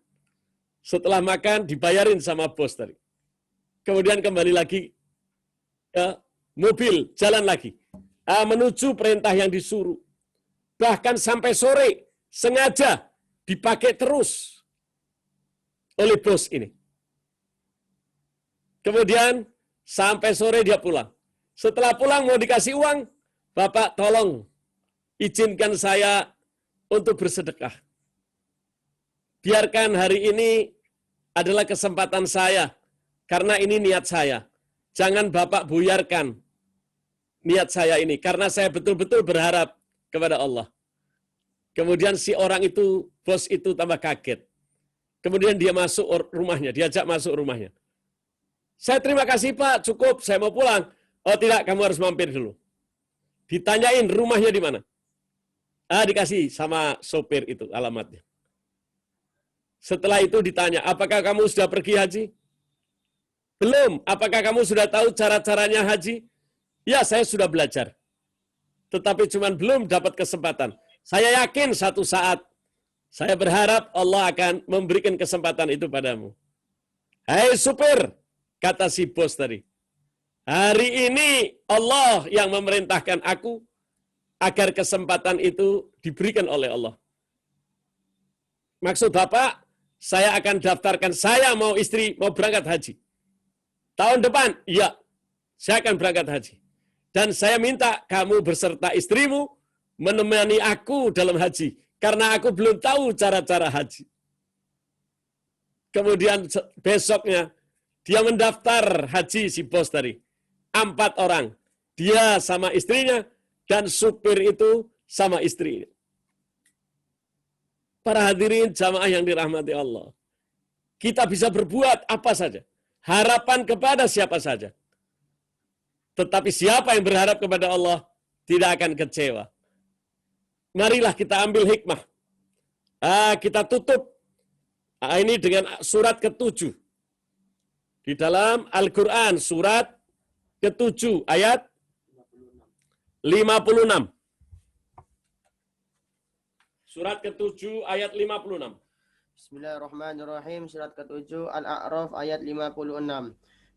[SPEAKER 1] Setelah makan dibayarin sama bos tadi. Kemudian kembali lagi ke mobil, jalan lagi. Menuju perintah yang disuruh. Bahkan sampai sore sengaja dipakai terus oleh bos ini. Kemudian sampai sore dia pulang. Setelah pulang mau dikasih uang, Bapak tolong izinkan saya untuk bersedekah. Biarkan hari ini adalah kesempatan saya, karena ini niat saya. Jangan Bapak buyarkan niat saya ini, karena saya betul-betul berharap kepada Allah. Kemudian si orang itu, bos itu tambah kaget. Kemudian dia masuk rumahnya, diajak masuk rumahnya. Saya terima kasih Pak, cukup, saya mau pulang. Oh tidak, kamu harus mampir dulu. Ditanyain rumahnya di mana. Dikasih sama sopir itu alamatnya. Setelah itu ditanya, apakah kamu sudah pergi haji? Belum. Apakah kamu sudah tahu cara-caranya haji? Ya, saya sudah belajar. Tetapi cuman belum dapat kesempatan. Saya yakin satu saat, saya berharap Allah akan memberikan kesempatan itu padamu. Hai supir, kata si bos tadi. Hari ini Allah yang memerintahkan aku agar kesempatan itu diberikan oleh Allah. Maksud Bapak, saya akan daftarkan, saya mau istri, mau berangkat haji. Tahun depan, iya, saya akan berangkat haji. Dan saya minta kamu beserta istrimu menemani aku dalam haji. Karena aku belum tahu cara-cara haji. Kemudian besoknya, dia mendaftar haji si bos tadi. 4 orang. Dia sama istrinya, dan supir itu sama istrinya. Para hadirin jamaah yang dirahmati Allah. Kita bisa berbuat apa saja. Harapan kepada siapa saja. Tetapi siapa yang berharap kepada Allah tidak akan kecewa. Marilah kita ambil hikmah. Kita tutup ini dengan surat ke-7. Di dalam Al-Quran, surat ke-7 ayat 56. Surat ke-7 ayat 56.
[SPEAKER 2] Bismillahirrahmanirrahim. Surat ke-7 Al-A'raf ayat 56.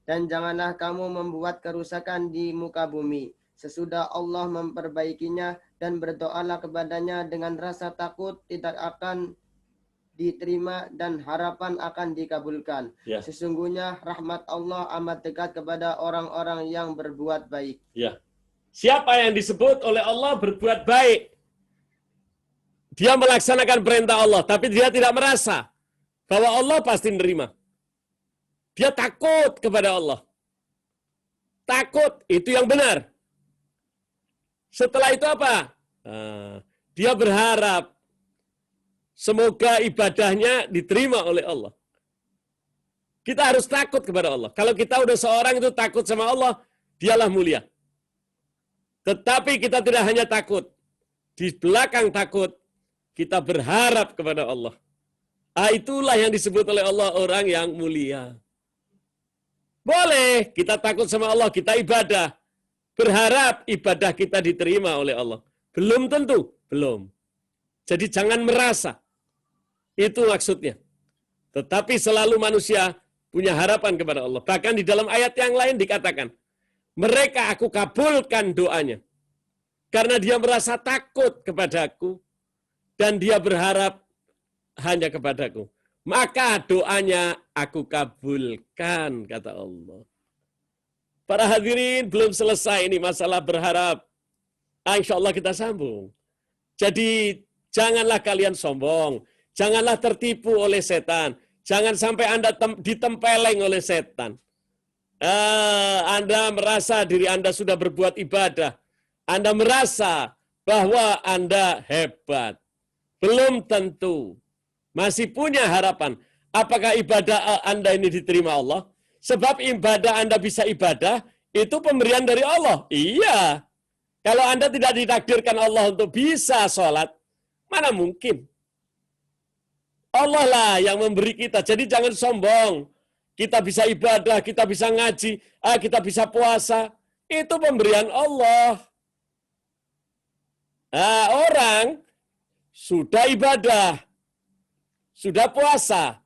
[SPEAKER 2] Dan janganlah kamu membuat kerusakan di muka bumi sesudah Allah memperbaikinya, dan berdoalah kepadanya dengan rasa takut tidak akan diterima dan harapan akan dikabulkan.
[SPEAKER 1] Ya.
[SPEAKER 2] Sesungguhnya rahmat Allah amat dekat kepada orang-orang yang berbuat baik.
[SPEAKER 1] Ya. Siapa yang disebut oleh Allah berbuat baik? Dia melaksanakan perintah Allah, tapi dia tidak merasa bahwa Allah pasti menerima. Dia takut kepada Allah. Takut, itu yang benar. Setelah itu apa? Dia berharap semoga ibadahnya diterima oleh Allah. Kita harus takut kepada Allah. Kalau kita udah seorang itu takut sama Allah, dialah mulia. Tetapi kita tidak hanya takut. Di belakang takut, kita berharap kepada Allah. Itulah yang disebut oleh Allah orang yang mulia. Boleh kita takut sama Allah, kita ibadah. Berharap ibadah kita diterima oleh Allah. Belum tentu, belum. Jadi jangan merasa. Itu maksudnya. Tetapi selalu manusia punya harapan kepada Allah. Bahkan di dalam ayat yang lain dikatakan, mereka aku kabulkan doanya. Karena dia merasa takut kepadaku, dan dia berharap hanya kepadaku. Maka doanya aku kabulkan, kata Allah. Para hadirin, belum selesai ini masalah berharap. Insya Allah kita sambung. Jadi janganlah kalian sombong. Janganlah tertipu oleh setan. Jangan sampai Anda ditempeleng oleh setan. Anda merasa diri Anda sudah berbuat ibadah. Anda merasa bahwa Anda hebat. Belum tentu. Masih punya harapan. Apakah ibadah Anda ini diterima Allah? Sebab ibadah Anda bisa ibadah, itu pemberian dari Allah. Iya. Kalau Anda tidak ditakdirkan Allah untuk bisa sholat, mana mungkin? Allah lah yang memberi kita. Jadi jangan sombong. Kita bisa ibadah, kita bisa ngaji, kita bisa puasa. Itu pemberian Allah. Orang sudah ibadah, sudah puasa.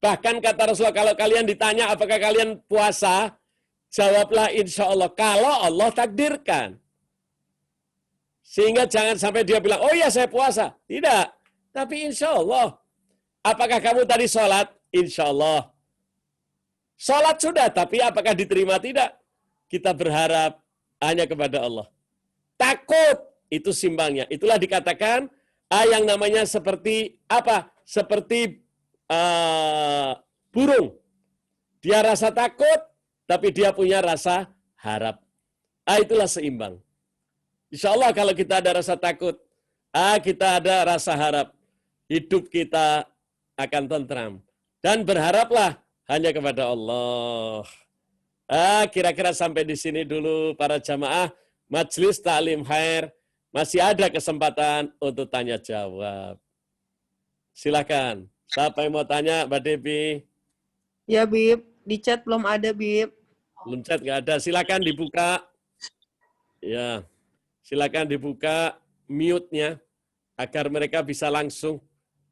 [SPEAKER 1] Bahkan kata Rasulullah, kalau kalian ditanya apakah kalian puasa, jawablah insya Allah, kalau Allah takdirkan. Sehingga jangan sampai dia bilang, oh iya saya puasa. Tidak, tapi insya Allah. Apakah kamu tadi sholat? Insya Allah. Sholat sudah, tapi apakah diterima? Tidak. Kita berharap hanya kepada Allah. Takut, itu simbangnya. Itulah dikatakan, yang namanya seperti apa? Seperti burung. Dia rasa takut, tapi dia punya rasa harap. Itulah seimbang. Insya Allah kalau kita ada rasa takut, kita ada rasa harap, hidup kita akan tentram. Dan berharaplah hanya kepada Allah. Kira-kira sampai di sini dulu para jamaah. Majelis Taklim Khair, masih ada kesempatan untuk tanya jawab. Silakan. Siapa yang mau tanya, Mbak Devi?
[SPEAKER 3] Ya, Bib. Di chat belum ada, Bib.
[SPEAKER 1] Belum chat nggak ada. Silakan dibuka. Ya, silakan dibuka mute-nya agar mereka bisa langsung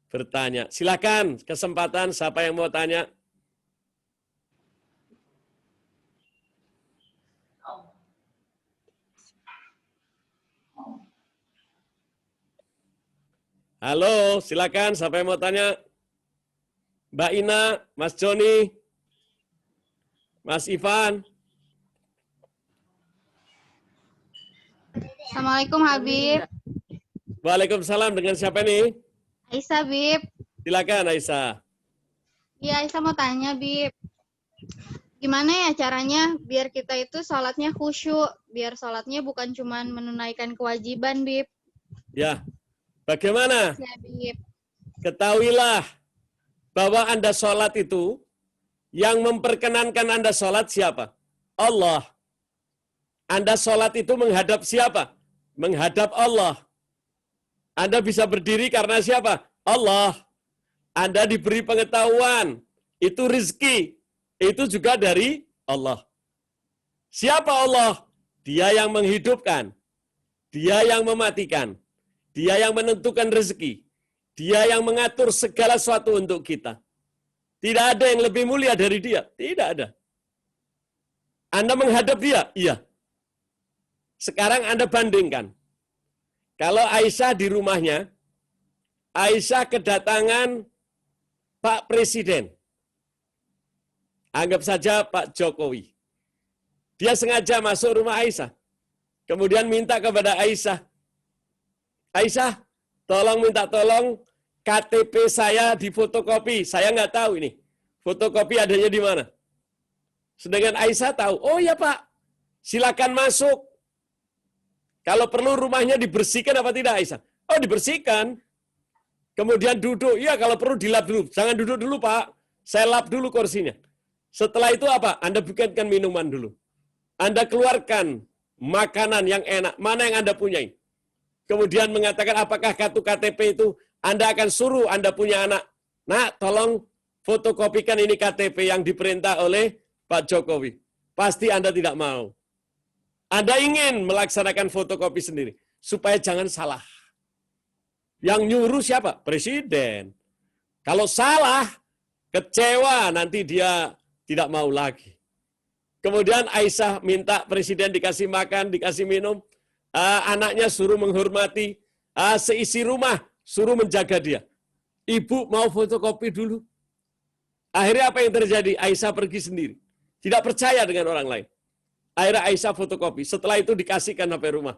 [SPEAKER 1] bertanya. Silakan, kesempatan siapa yang mau tanya? Halo, silakan siapa yang mau tanya? Mbak Ina, Mas Joni, Mas Ivan.
[SPEAKER 4] Assalamualaikum Habib.
[SPEAKER 1] Waalaikumsalam, dengan siapa nih?
[SPEAKER 4] Aisyah Bib.
[SPEAKER 1] Silakan Aisyah.
[SPEAKER 4] Iya Aisyah mau tanya Bib. Gimana ya caranya biar kita itu sholatnya khusyuk, biar sholatnya bukan cuman menunaikan kewajiban Bib.
[SPEAKER 1] Ya, bagaimana?
[SPEAKER 4] Ya Bib.
[SPEAKER 1] Ketahuilah bahwa Anda sholat itu, yang memperkenankan Anda sholat siapa? Allah. Anda sholat itu menghadap siapa? Menghadap Allah. Anda bisa berdiri karena siapa? Allah. Anda diberi pengetahuan, itu rizki, itu juga dari Allah. Siapa Allah? Dia yang menghidupkan, dia yang mematikan, dia yang menentukan rezeki, dia yang mengatur segala sesuatu untuk kita. Tidak ada yang lebih mulia dari dia, tidak ada. Anda menghadap dia? Iya. Sekarang Anda bandingkan. Kalau Aisyah di rumahnya, Aisyah kedatangan Pak Presiden. Anggap saja Pak Jokowi. Dia sengaja masuk rumah Aisyah. Kemudian minta kepada Aisyah, Aisyah, minta tolong KTP saya difotokopi. Saya nggak tahu ini. Fotokopi adanya di mana. Sedangkan Aisyah tahu, oh ya Pak, silakan masuk. Kalau perlu rumahnya dibersihkan apa tidak Aisyah? Oh dibersihkan. Kemudian duduk, iya kalau perlu dilap dulu. Jangan duduk dulu Pak, saya lap dulu kursinya. Setelah itu apa? Anda bikinkan minuman dulu. Anda keluarkan makanan yang enak, mana yang Anda punyai. Kemudian mengatakan apakah kartu KTP itu Anda akan suruh Anda punya anak. Nah, tolong fotokopikan ini KTP yang diperintah oleh Pak Jokowi. Pasti Anda tidak mau. Anda ingin melaksanakan fotokopi sendiri. Supaya jangan salah. Yang nyuruh siapa? Presiden. Kalau salah, kecewa, nanti dia tidak mau lagi. Kemudian Aisyah minta presiden dikasih makan, dikasih minum. Anaknya suruh menghormati. Seisi rumah suruh menjaga dia. Ibu mau fotokopi dulu. Akhirnya apa yang terjadi? Aisyah pergi sendiri. Tidak percaya dengan orang lain. Akhirnya Aisyah fotokopi. Setelah itu dikasihkan HP rumah.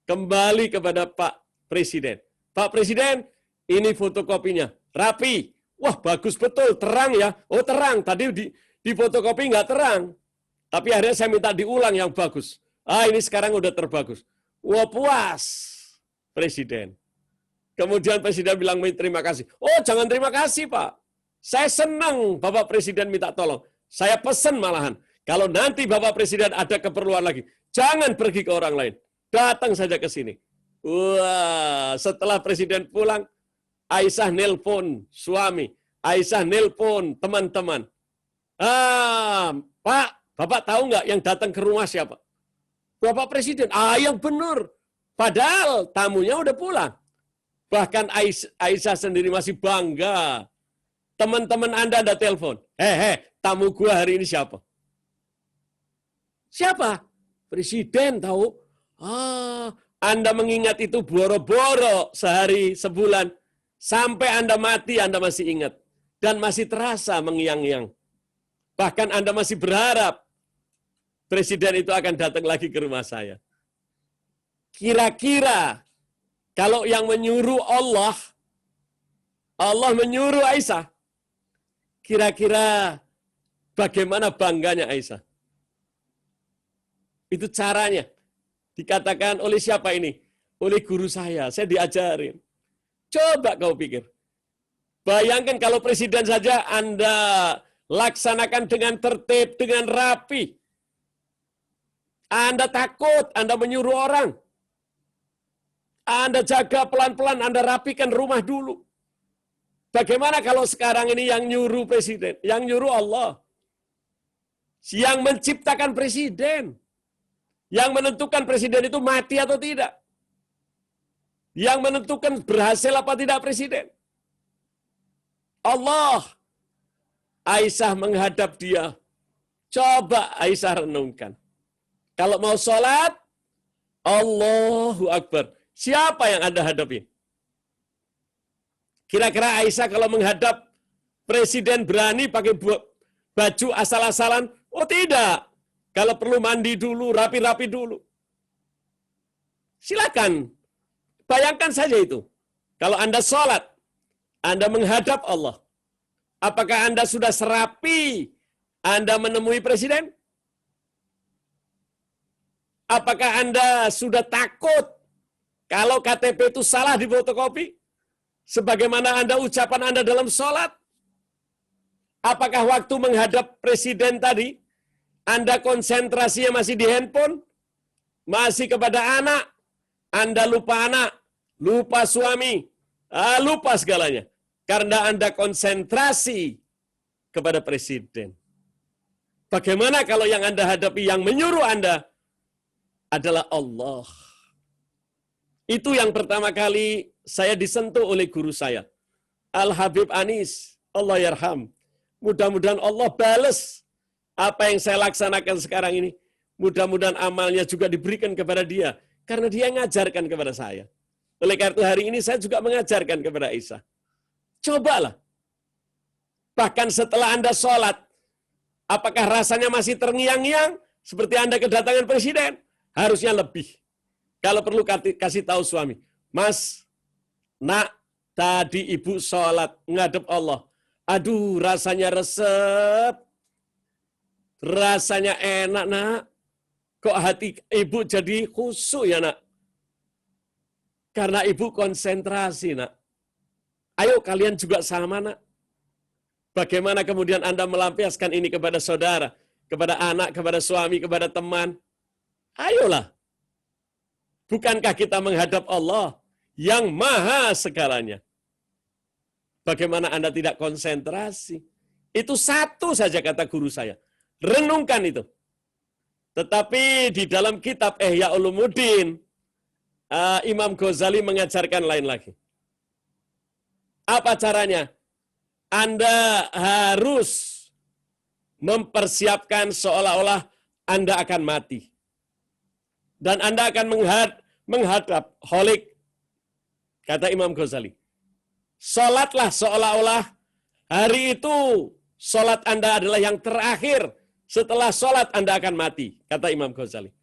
[SPEAKER 1] Kembali kepada Pak Presiden. Pak Presiden, ini fotokopinya. Rapi. Wah, bagus betul. Terang ya. Oh, terang. Tadi di fotokopi nggak terang. Tapi akhirnya saya minta diulang yang bagus. Ini sekarang udah terbagus. Wah, puas. Presiden. Kemudian Presiden bilang terima kasih. Oh, jangan terima kasih, Pak. Saya senang Bapak Presiden minta tolong. Saya pesan malahan. Kalau nanti Bapak Presiden ada keperluan lagi, jangan pergi ke orang lain. Datang saja ke sini. Wah, setelah Presiden pulang, Aisyah nelpon suami. Aisyah nelpon teman-teman. Pak, Bapak tahu nggak yang datang ke rumah siapa? Bapak Presiden. Yang benar. Padahal tamunya udah pulang. Bahkan Aisyah sendiri masih bangga. Teman-teman Anda telepon. Tamu gua hari ini siapa? Siapa? Presiden tahu. Anda mengingat itu boro-boro sehari, sebulan. Sampai Anda mati, Anda masih ingat. Dan masih terasa mengiang-iang. Bahkan Anda masih berharap Presiden itu akan datang lagi ke rumah saya. Kira-kira kalau yang menyuruh Allah menyuruh Aisyah. Kira-kira bagaimana bangganya Aisyah? Itu caranya. Dikatakan oleh siapa ini? Oleh guru saya diajarin. Coba kau pikir. Bayangkan kalau presiden saja Anda laksanakan dengan tertib, dengan rapi. Anda takut, Anda menyuruh orang. Anda jaga pelan-pelan, Anda rapikan rumah dulu. Bagaimana kalau sekarang ini yang nyuruh presiden, yang nyuruh Allah, yang menciptakan presiden, yang menentukan presiden itu mati atau tidak, yang menentukan berhasil apa tidak presiden? Allah. Aisyah menghadap dia. Coba Aisyah renungkan. Kalau mau sholat, Allahu Akbar. Siapa yang Anda hadapi? Kira-kira Aisyah kalau menghadap presiden berani pakai baju asal-asalan? Oh tidak. Kalau perlu mandi dulu, rapi-rapi dulu. Silakan. Bayangkan saja itu. Kalau Anda sholat, Anda menghadap Allah. Apakah Anda sudah serapi Anda menemui presiden? Apakah Anda sudah takut kalau KTP itu salah di fotokopi? Sebagaimana Anda ucapan Anda dalam sholat? Apakah waktu menghadap presiden tadi, Anda konsentrasinya masih di handphone? Masih kepada anak? Anda lupa anak, lupa suami, lupa segalanya. Karena Anda konsentrasi kepada presiden. Bagaimana kalau yang Anda hadapi, yang menyuruh Anda adalah Allah. Itu yang pertama kali saya disentuh oleh guru saya. Al-Habib Anis, Allah yarham. Mudah-mudahan Allah balas apa yang saya laksanakan sekarang ini. Mudah-mudahan amalnya juga diberikan kepada dia. Karena dia mengajarkan kepada saya. Oleh karena itu hari ini saya juga mengajarkan kepada Aisyah. Cobalah. Bahkan setelah Anda sholat, apakah rasanya masih terngiang-ngiang seperti Anda kedatangan presiden? Harusnya lebih. Kalau perlu kasih tahu suami, Mas, nak, tadi ibu sholat ngadep Allah. Aduh, rasanya resep. Rasanya enak, nak. Kok hati ibu jadi khusyuk ya, nak? Karena ibu konsentrasi, nak. Ayo kalian juga sama, nak. Bagaimana kemudian Anda melampiaskan ini kepada saudara, kepada anak, kepada suami, kepada teman? Ayolah. Bukankah kita menghadap Allah yang maha segalanya? Bagaimana Anda tidak konsentrasi? Itu satu saja kata guru saya. Renungkan itu. Tetapi di dalam kitab Ihya Ulumuddin, Imam Ghazali mengajarkan lain lagi. Apa caranya? Anda harus mempersiapkan seolah-olah Anda akan mati. Dan Anda akan menghadap holik, kata Imam Ghazali. Salatlah seolah-olah hari itu salat Anda adalah yang terakhir. Setelah salat Anda akan mati, kata Imam Ghazali.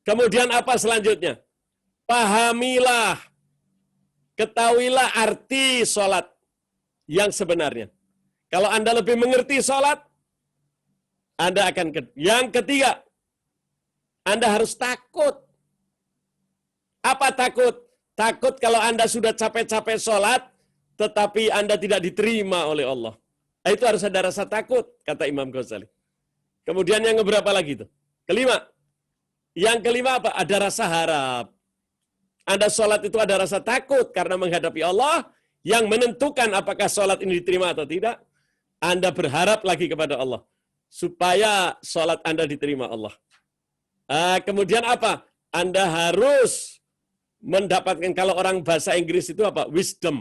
[SPEAKER 1] Kemudian apa selanjutnya? Pahamilah, ketahuilah arti salat yang sebenarnya. Kalau Anda lebih mengerti salat, Anda akan yang ketiga, Anda harus takut. Apa takut? Takut kalau Anda sudah capek-capek sholat, tetapi Anda tidak diterima oleh Allah. Itu harus ada rasa takut, kata Imam Ghazali. Kemudian yang berapa lagi itu? Kelima. Yang kelima apa? Ada rasa harap. Anda sholat itu ada rasa takut karena menghadapi Allah, yang menentukan apakah sholat ini diterima atau tidak. Anda berharap lagi kepada Allah, supaya sholat Anda diterima Allah. Kemudian apa? Anda harus mendapatkan, kalau orang bahasa Inggris itu apa? Wisdom.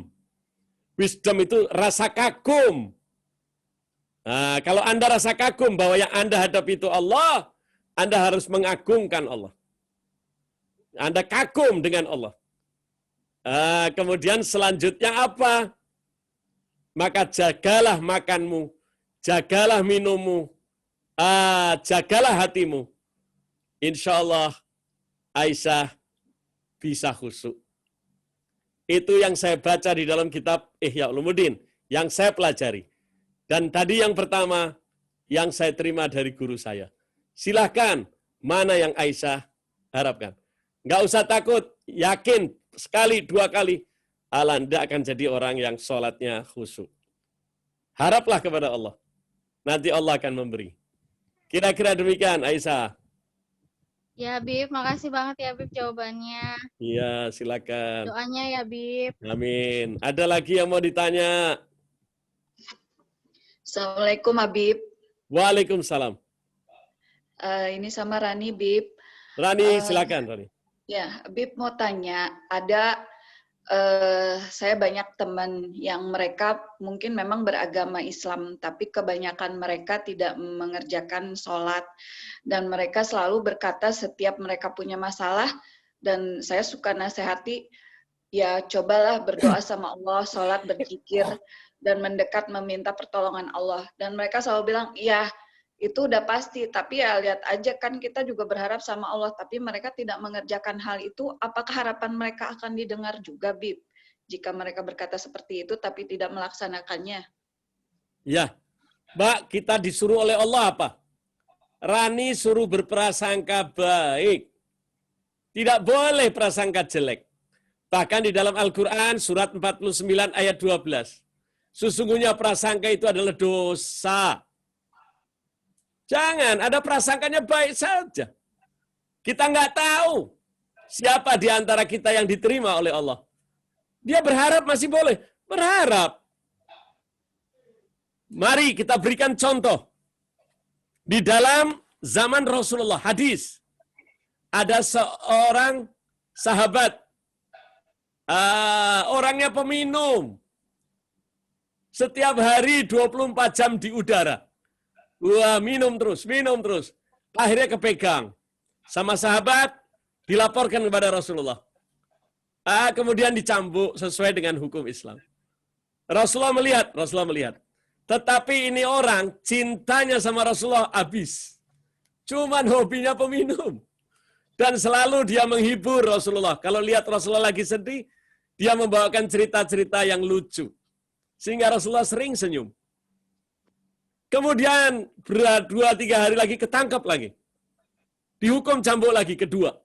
[SPEAKER 1] Wisdom itu rasa kagum. Kalau Anda rasa kagum bahwa yang Anda hadapi itu Allah, Anda harus mengagungkan Allah. Anda kagum dengan Allah. Kemudian selanjutnya apa? Maka jagalah makanmu, jagalah minummu, jagalah hatimu. Insya Allah Aisyah bisa khusyuk. Itu yang saya baca di dalam kitab Ihya Ulumuddin, yang saya pelajari. Dan tadi yang pertama, yang saya terima dari guru saya. Silahkan, mana yang Aisyah harapkan. Nggak usah takut, yakin sekali, dua kali, Anda akan jadi orang yang sholatnya khusyuk. Haraplah kepada Allah. Nanti Allah akan memberi. Kira-kira demikian, Aisyah.
[SPEAKER 4] Ya, Bib, makasih banget ya, Bib, jawabannya.
[SPEAKER 1] Iya, silakan.
[SPEAKER 4] Doanya ya, Bib.
[SPEAKER 1] Amin. Ada lagi yang mau ditanya?
[SPEAKER 5] Assalamualaikum Habib.
[SPEAKER 1] Waalaikumsalam.
[SPEAKER 5] Ini sama Rani Bib.
[SPEAKER 1] Rani, silakan Rani.
[SPEAKER 5] Ya, Habib mau tanya, ada saya banyak teman yang mereka mungkin memang beragama Islam, tapi kebanyakan mereka tidak mengerjakan sholat. Dan mereka selalu berkata setiap mereka punya masalah, dan saya suka nasihati, ya cobalah berdoa sama Allah, sholat, berzikir, dan mendekat meminta pertolongan Allah. Dan mereka selalu bilang, iya, itu udah pasti, tapi ya lihat aja kan kita juga berharap sama Allah, tapi mereka tidak mengerjakan hal itu, apakah harapan mereka akan didengar juga, Bib? Jika mereka berkata seperti itu, tapi tidak melaksanakannya.
[SPEAKER 1] Ya, Mbak, kita disuruh oleh Allah apa? Rani suruh berprasangka baik. Tidak boleh prasangka jelek. Bahkan di dalam Al-Quran, surat 49 ayat 12. Sesungguhnya prasangka itu adalah dosa. Jangan, ada prasangkanya baik saja. Kita nggak tahu siapa di antara kita yang diterima oleh Allah. Dia berharap masih boleh. Berharap. Mari kita berikan contoh. Di dalam zaman Rasulullah, hadis. Ada seorang sahabat. Orangnya peminum. Setiap hari 24 jam di udara. Wah, minum terus. Akhirnya kepegang. Sama sahabat, dilaporkan kepada Rasulullah. Kemudian dicambuk sesuai dengan hukum Islam. Rasulullah melihat. Tetapi ini orang, cintanya sama Rasulullah habis. Cuman hobinya peminum. Dan selalu dia menghibur Rasulullah. Kalau lihat Rasulullah lagi sedih, dia membawakan cerita-cerita yang lucu. Sehingga Rasulullah sering senyum. Kemudian 2-3 hari lagi ketangkap lagi. Dihukum cambuk lagi kedua.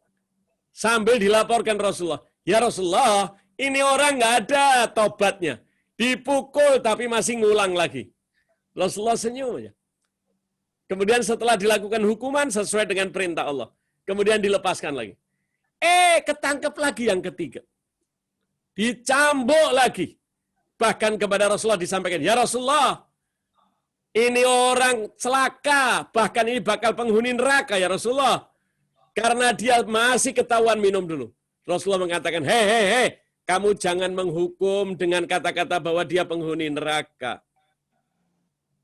[SPEAKER 1] Sambil dilaporkan Rasulullah. Ya Rasulullah, ini orang nggak ada tobatnya. Dipukul tapi masih ngulang lagi. Rasulullah senyum aja. Kemudian setelah dilakukan hukuman sesuai dengan perintah Allah. Kemudian dilepaskan lagi. Ketangkep lagi yang ketiga. Dicambuk lagi. Bahkan kepada Rasulullah disampaikan, ya Rasulullah, ini orang celaka, bahkan ini bakal penghuni neraka ya Rasulullah. Karena dia masih ketahuan minum dulu. Rasulullah mengatakan, hei, kamu jangan menghukum dengan kata-kata bahwa dia penghuni neraka.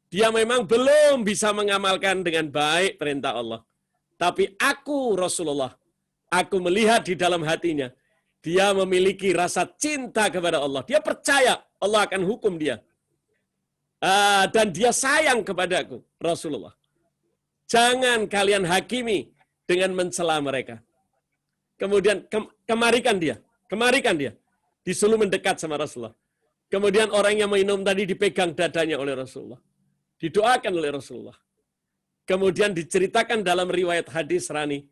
[SPEAKER 1] Dia memang belum bisa mengamalkan dengan baik perintah Allah. Tapi aku Rasulullah, aku melihat di dalam hatinya, dia memiliki rasa cinta kepada Allah. Dia percaya Allah akan hukum dia. Dan dia sayang kepadaku, Rasulullah. Jangan kalian hakimi dengan mencela mereka. Kemudian kemarikan dia. Disuruh mendekat sama Rasulullah. Kemudian orang yang minum tadi dipegang dadanya oleh Rasulullah. Didoakan oleh Rasulullah. Kemudian diceritakan dalam riwayat hadis Rani.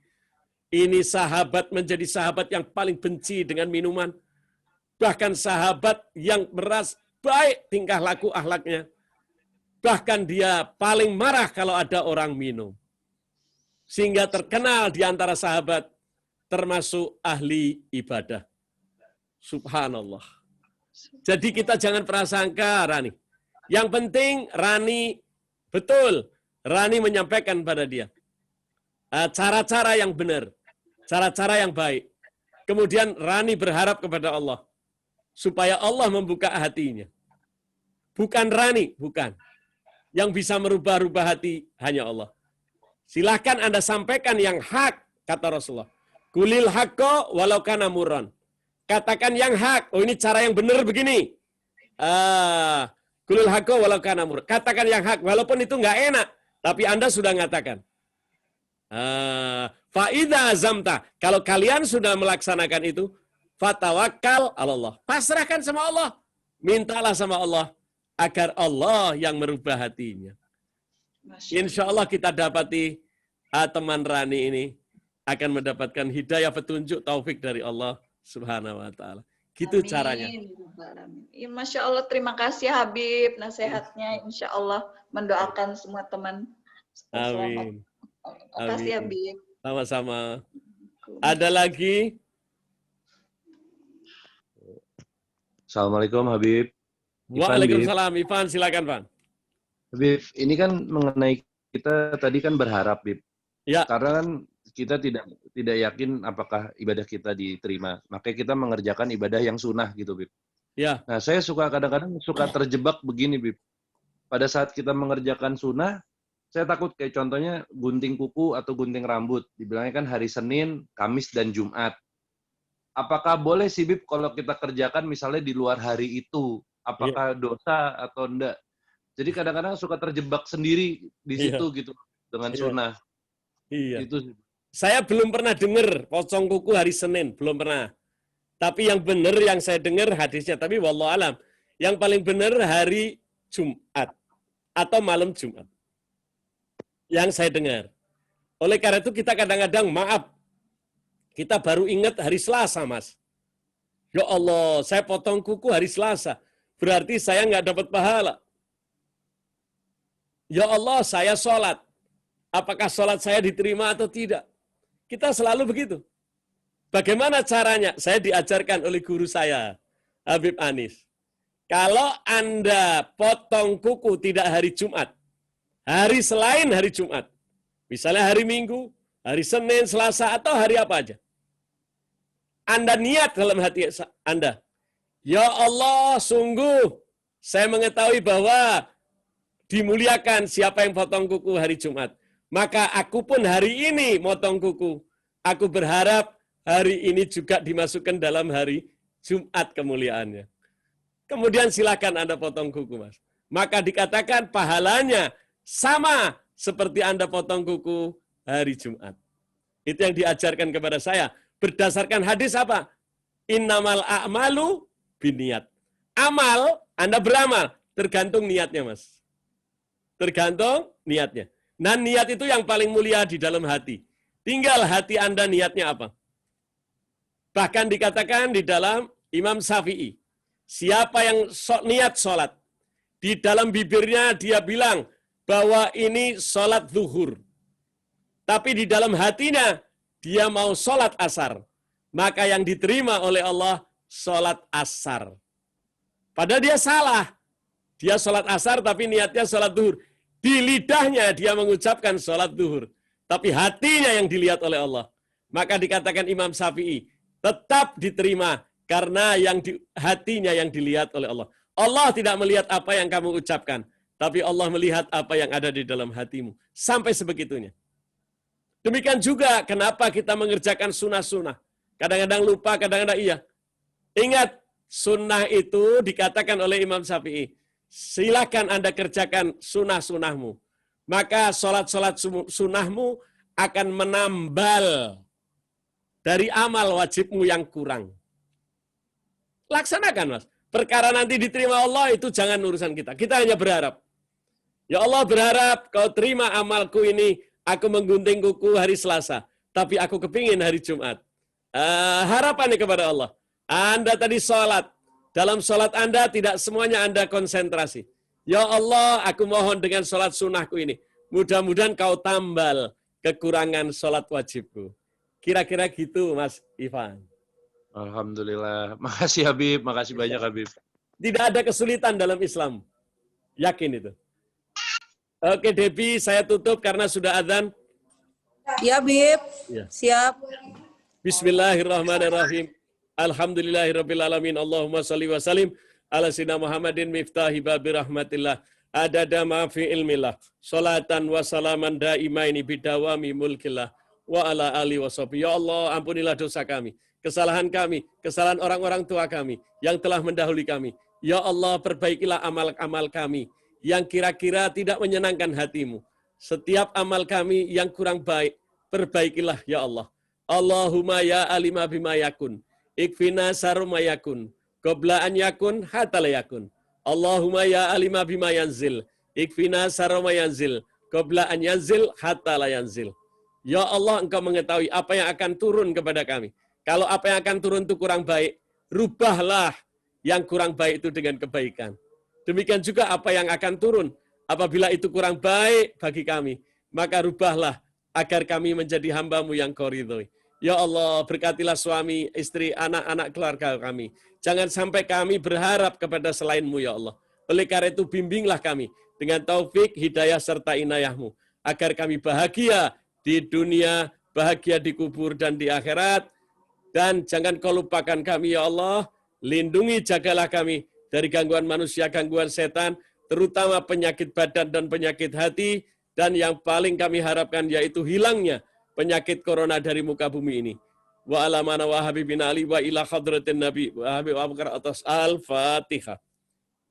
[SPEAKER 1] Ini sahabat menjadi sahabat yang paling benci dengan minuman. Bahkan sahabat yang meras baik tingkah laku akhlaknya. Bahkan dia paling marah kalau ada orang minum. Sehingga terkenal di antara sahabat termasuk ahli ibadah. Subhanallah. Jadi kita jangan prasangka, Rani. Yang penting Rani, betul, Rani menyampaikan pada dia. Cara-cara yang benar. Cara-cara yang baik. Kemudian Rani berharap kepada Allah. Supaya Allah membuka hatinya. Bukan Rani, bukan. Yang bisa merubah-rubah hati hanya Allah. Silahkan Anda sampaikan yang hak, kata Rasulullah. Kulil hakko walau kana murran. Katakan yang hak. Oh ini cara yang benar begini. Kulil hakko walau kana murran. Katakan yang hak, walaupun itu nggak enak. Tapi Anda sudah mengatakan. Fa'idha azamta. Kalau kalian sudah melaksanakan itu, fatawakal Allah. Pasrahkan sama Allah. Mintalah sama Allah. Agar Allah yang merubah hatinya. Insya Allah kita dapati teman Rani ini akan mendapatkan hidayah petunjuk taufik dari Allah Subhanahu wa ta'ala. Gitu
[SPEAKER 5] Amin.
[SPEAKER 1] caranya.
[SPEAKER 5] Ya, Masya Allah, terima kasih Habib. Nasihatnya insya Allah mendoakan semua teman. Selamat.
[SPEAKER 1] Amin.
[SPEAKER 5] Terima kasih
[SPEAKER 1] Amin.
[SPEAKER 5] Habib.
[SPEAKER 1] Sama-sama. Ada lagi?
[SPEAKER 6] Assalamualaikum Habib. Bib.
[SPEAKER 1] Waalaikumsalam. Ivan, silakan, Pak.
[SPEAKER 6] Habib, ini kan mengenai kita tadi kan berharap, Bib.
[SPEAKER 1] Ya.
[SPEAKER 6] Karena kan kita tidak yakin apakah ibadah kita diterima. Makanya kita mengerjakan ibadah yang sunnah gitu, Bib.
[SPEAKER 1] Ya.
[SPEAKER 6] Nah, saya kadang-kadang suka terjebak begini, Bib. Pada saat kita mengerjakan sunnah, saya takut kayak contohnya gunting kuku atau gunting rambut. Dibilangnya kan hari Senin, Kamis, dan Jumat. Apakah boleh sih, Bib, kalau kita kerjakan misalnya di luar hari itu? Apakah dosa atau enggak? Jadi kadang-kadang suka terjebak sendiri di situ gitu dengan sunnah.
[SPEAKER 1] Iya.
[SPEAKER 6] Itu.
[SPEAKER 1] Saya belum pernah dengar potong kuku hari Senin, belum pernah. Tapi yang benar yang saya dengar hadisnya, tapi wallahu alam, yang paling benar hari Jumat atau malam Jumat. Yang saya dengar. Oleh karena itu kita kadang-kadang maaf, kita baru ingat hari Selasa, Mas. Ya Allah, saya potong kuku hari Selasa. Berarti saya nggak dapat pahala. Ya Allah, saya sholat. Apakah sholat saya diterima atau tidak? Kita selalu begitu. Bagaimana caranya? Saya diajarkan oleh guru saya, Habib Anis. Kalau Anda potong kuku tidak hari Jumat, hari selain hari Jumat, misalnya hari Minggu, hari Senin, Selasa, atau hari apa aja, Anda niat dalam hati Anda, ya Allah, sungguh saya mengetahui bahwa dimuliakan siapa yang potong kuku hari Jumat. Maka aku pun hari ini motong kuku. Aku berharap hari ini juga dimasukkan dalam hari Jumat kemuliaannya. Kemudian silakan Anda potong kuku, Mas. Maka dikatakan pahalanya sama seperti Anda potong kuku hari Jumat. Itu yang diajarkan kepada saya. Berdasarkan hadis apa? Innamal a'malu biniat. Amal, Anda beramal, tergantung niatnya, Mas. Tergantung niatnya. Nah, niat itu yang paling mulia di dalam hati. Tinggal hati Anda niatnya apa. Bahkan dikatakan di dalam Imam Syafi'i, siapa yang niat sholat, di dalam bibirnya dia bilang bahwa ini sholat zuhur. Tapi di dalam hatinya, dia mau sholat asar. Maka yang diterima oleh Allah, sholat asar. Padahal dia salah. Dia sholat asar tapi niatnya sholat zuhur. Di lidahnya dia mengucapkan sholat zuhur. Tapi hatinya yang dilihat oleh Allah. Maka dikatakan Imam Syafi'i, tetap diterima karena yang hatinya yang dilihat oleh Allah. Allah tidak melihat apa yang kamu ucapkan. Tapi Allah melihat apa yang ada di dalam hatimu. Sampai sebegitunya. Demikian juga kenapa kita mengerjakan sunnah-sunnah. Kadang-kadang lupa, kadang-kadang iya. Ingat, sunnah itu dikatakan oleh Imam Syafi'i. Silakan Anda kerjakan sunnah-sunnahmu. Maka sholat-sholat sunnahmu akan menambal dari amal wajibmu yang kurang. Laksanakan, Mas. Perkara nanti diterima Allah itu jangan urusan kita. Kita hanya berharap. Ya Allah, berharap kau terima amalku ini. Aku menggunting kuku hari Selasa, tapi aku kepingin hari Jumat. Harapannya kepada Allah. Anda tadi sholat. Dalam sholat Anda tidak semuanya Anda konsentrasi. Ya Allah, aku mohon dengan sholat sunnahku ini. Mudah-mudahan kau tambal kekurangan sholat wajibku. Kira-kira gitu, Mas Ivan.
[SPEAKER 6] Alhamdulillah. Makasih Habib, makasih banyak Habib.
[SPEAKER 1] Tidak ada kesulitan dalam Islam. Yakin itu. Oke, Debbie, saya tutup karena sudah adzan.
[SPEAKER 3] Ya, Bib.
[SPEAKER 1] Ya.
[SPEAKER 3] Siap.
[SPEAKER 1] Bismillahirrahmanirrahim. Alhamdulillahirrabbilalamin. Allahumma salli wa salim ala sayyidina Muhammadin miftahi babi rahmatillah. Adada ma fi ilmillah. Salatan wa salaman daimaini bidawami mulkillah. Wa ala ali wa sahbihi. Ya Allah, ampunilah dosa kami. Kesalahan kami, kesalahan orang-orang tua kami yang telah mendahului kami. Ya Allah, perbaikilah amal-amal kami yang kira-kira tidak menyenangkan hatimu. Setiap amal kami yang kurang baik, perbaikilah ya Allah. Allahumma ya alima bima yakun, ikfina saruma yakun, qabla an yakun hatta la yakun. Allahumma ya alima bima yanzil, ikfina saruma yanzil, qabla an yanzil hatta la yanzil. Ya Allah, Engkau mengetahui apa yang akan turun kepada kami. Kalau apa yang akan turun itu kurang baik, rubahlah yang kurang baik itu dengan kebaikan. Demikian juga apa yang akan turun. Apabila itu kurang baik bagi kami, maka rubahlah agar kami menjadi hamba-Mu yang Kau ridhoi. Ya Allah, berkatilah suami, istri, anak-anak keluarga kami. Jangan sampai kami berharap kepada selain-Mu, ya Allah. Oleh karena itu, bimbinglah kami dengan taufik, hidayah, serta inayah-Mu. Agar kami bahagia di dunia, bahagia di kubur dan di akhirat. Dan jangan Kau lupakan kami, ya Allah. Lindungi, jagalah kami dari gangguan manusia, gangguan setan, terutama penyakit badan dan penyakit hati. Dan yang paling kami harapkan yaitu hilangnya penyakit corona dari muka bumi ini. Wa alamana wa habibina ali wa ila hadratin nabi wa habib abkar atas al-fatihah.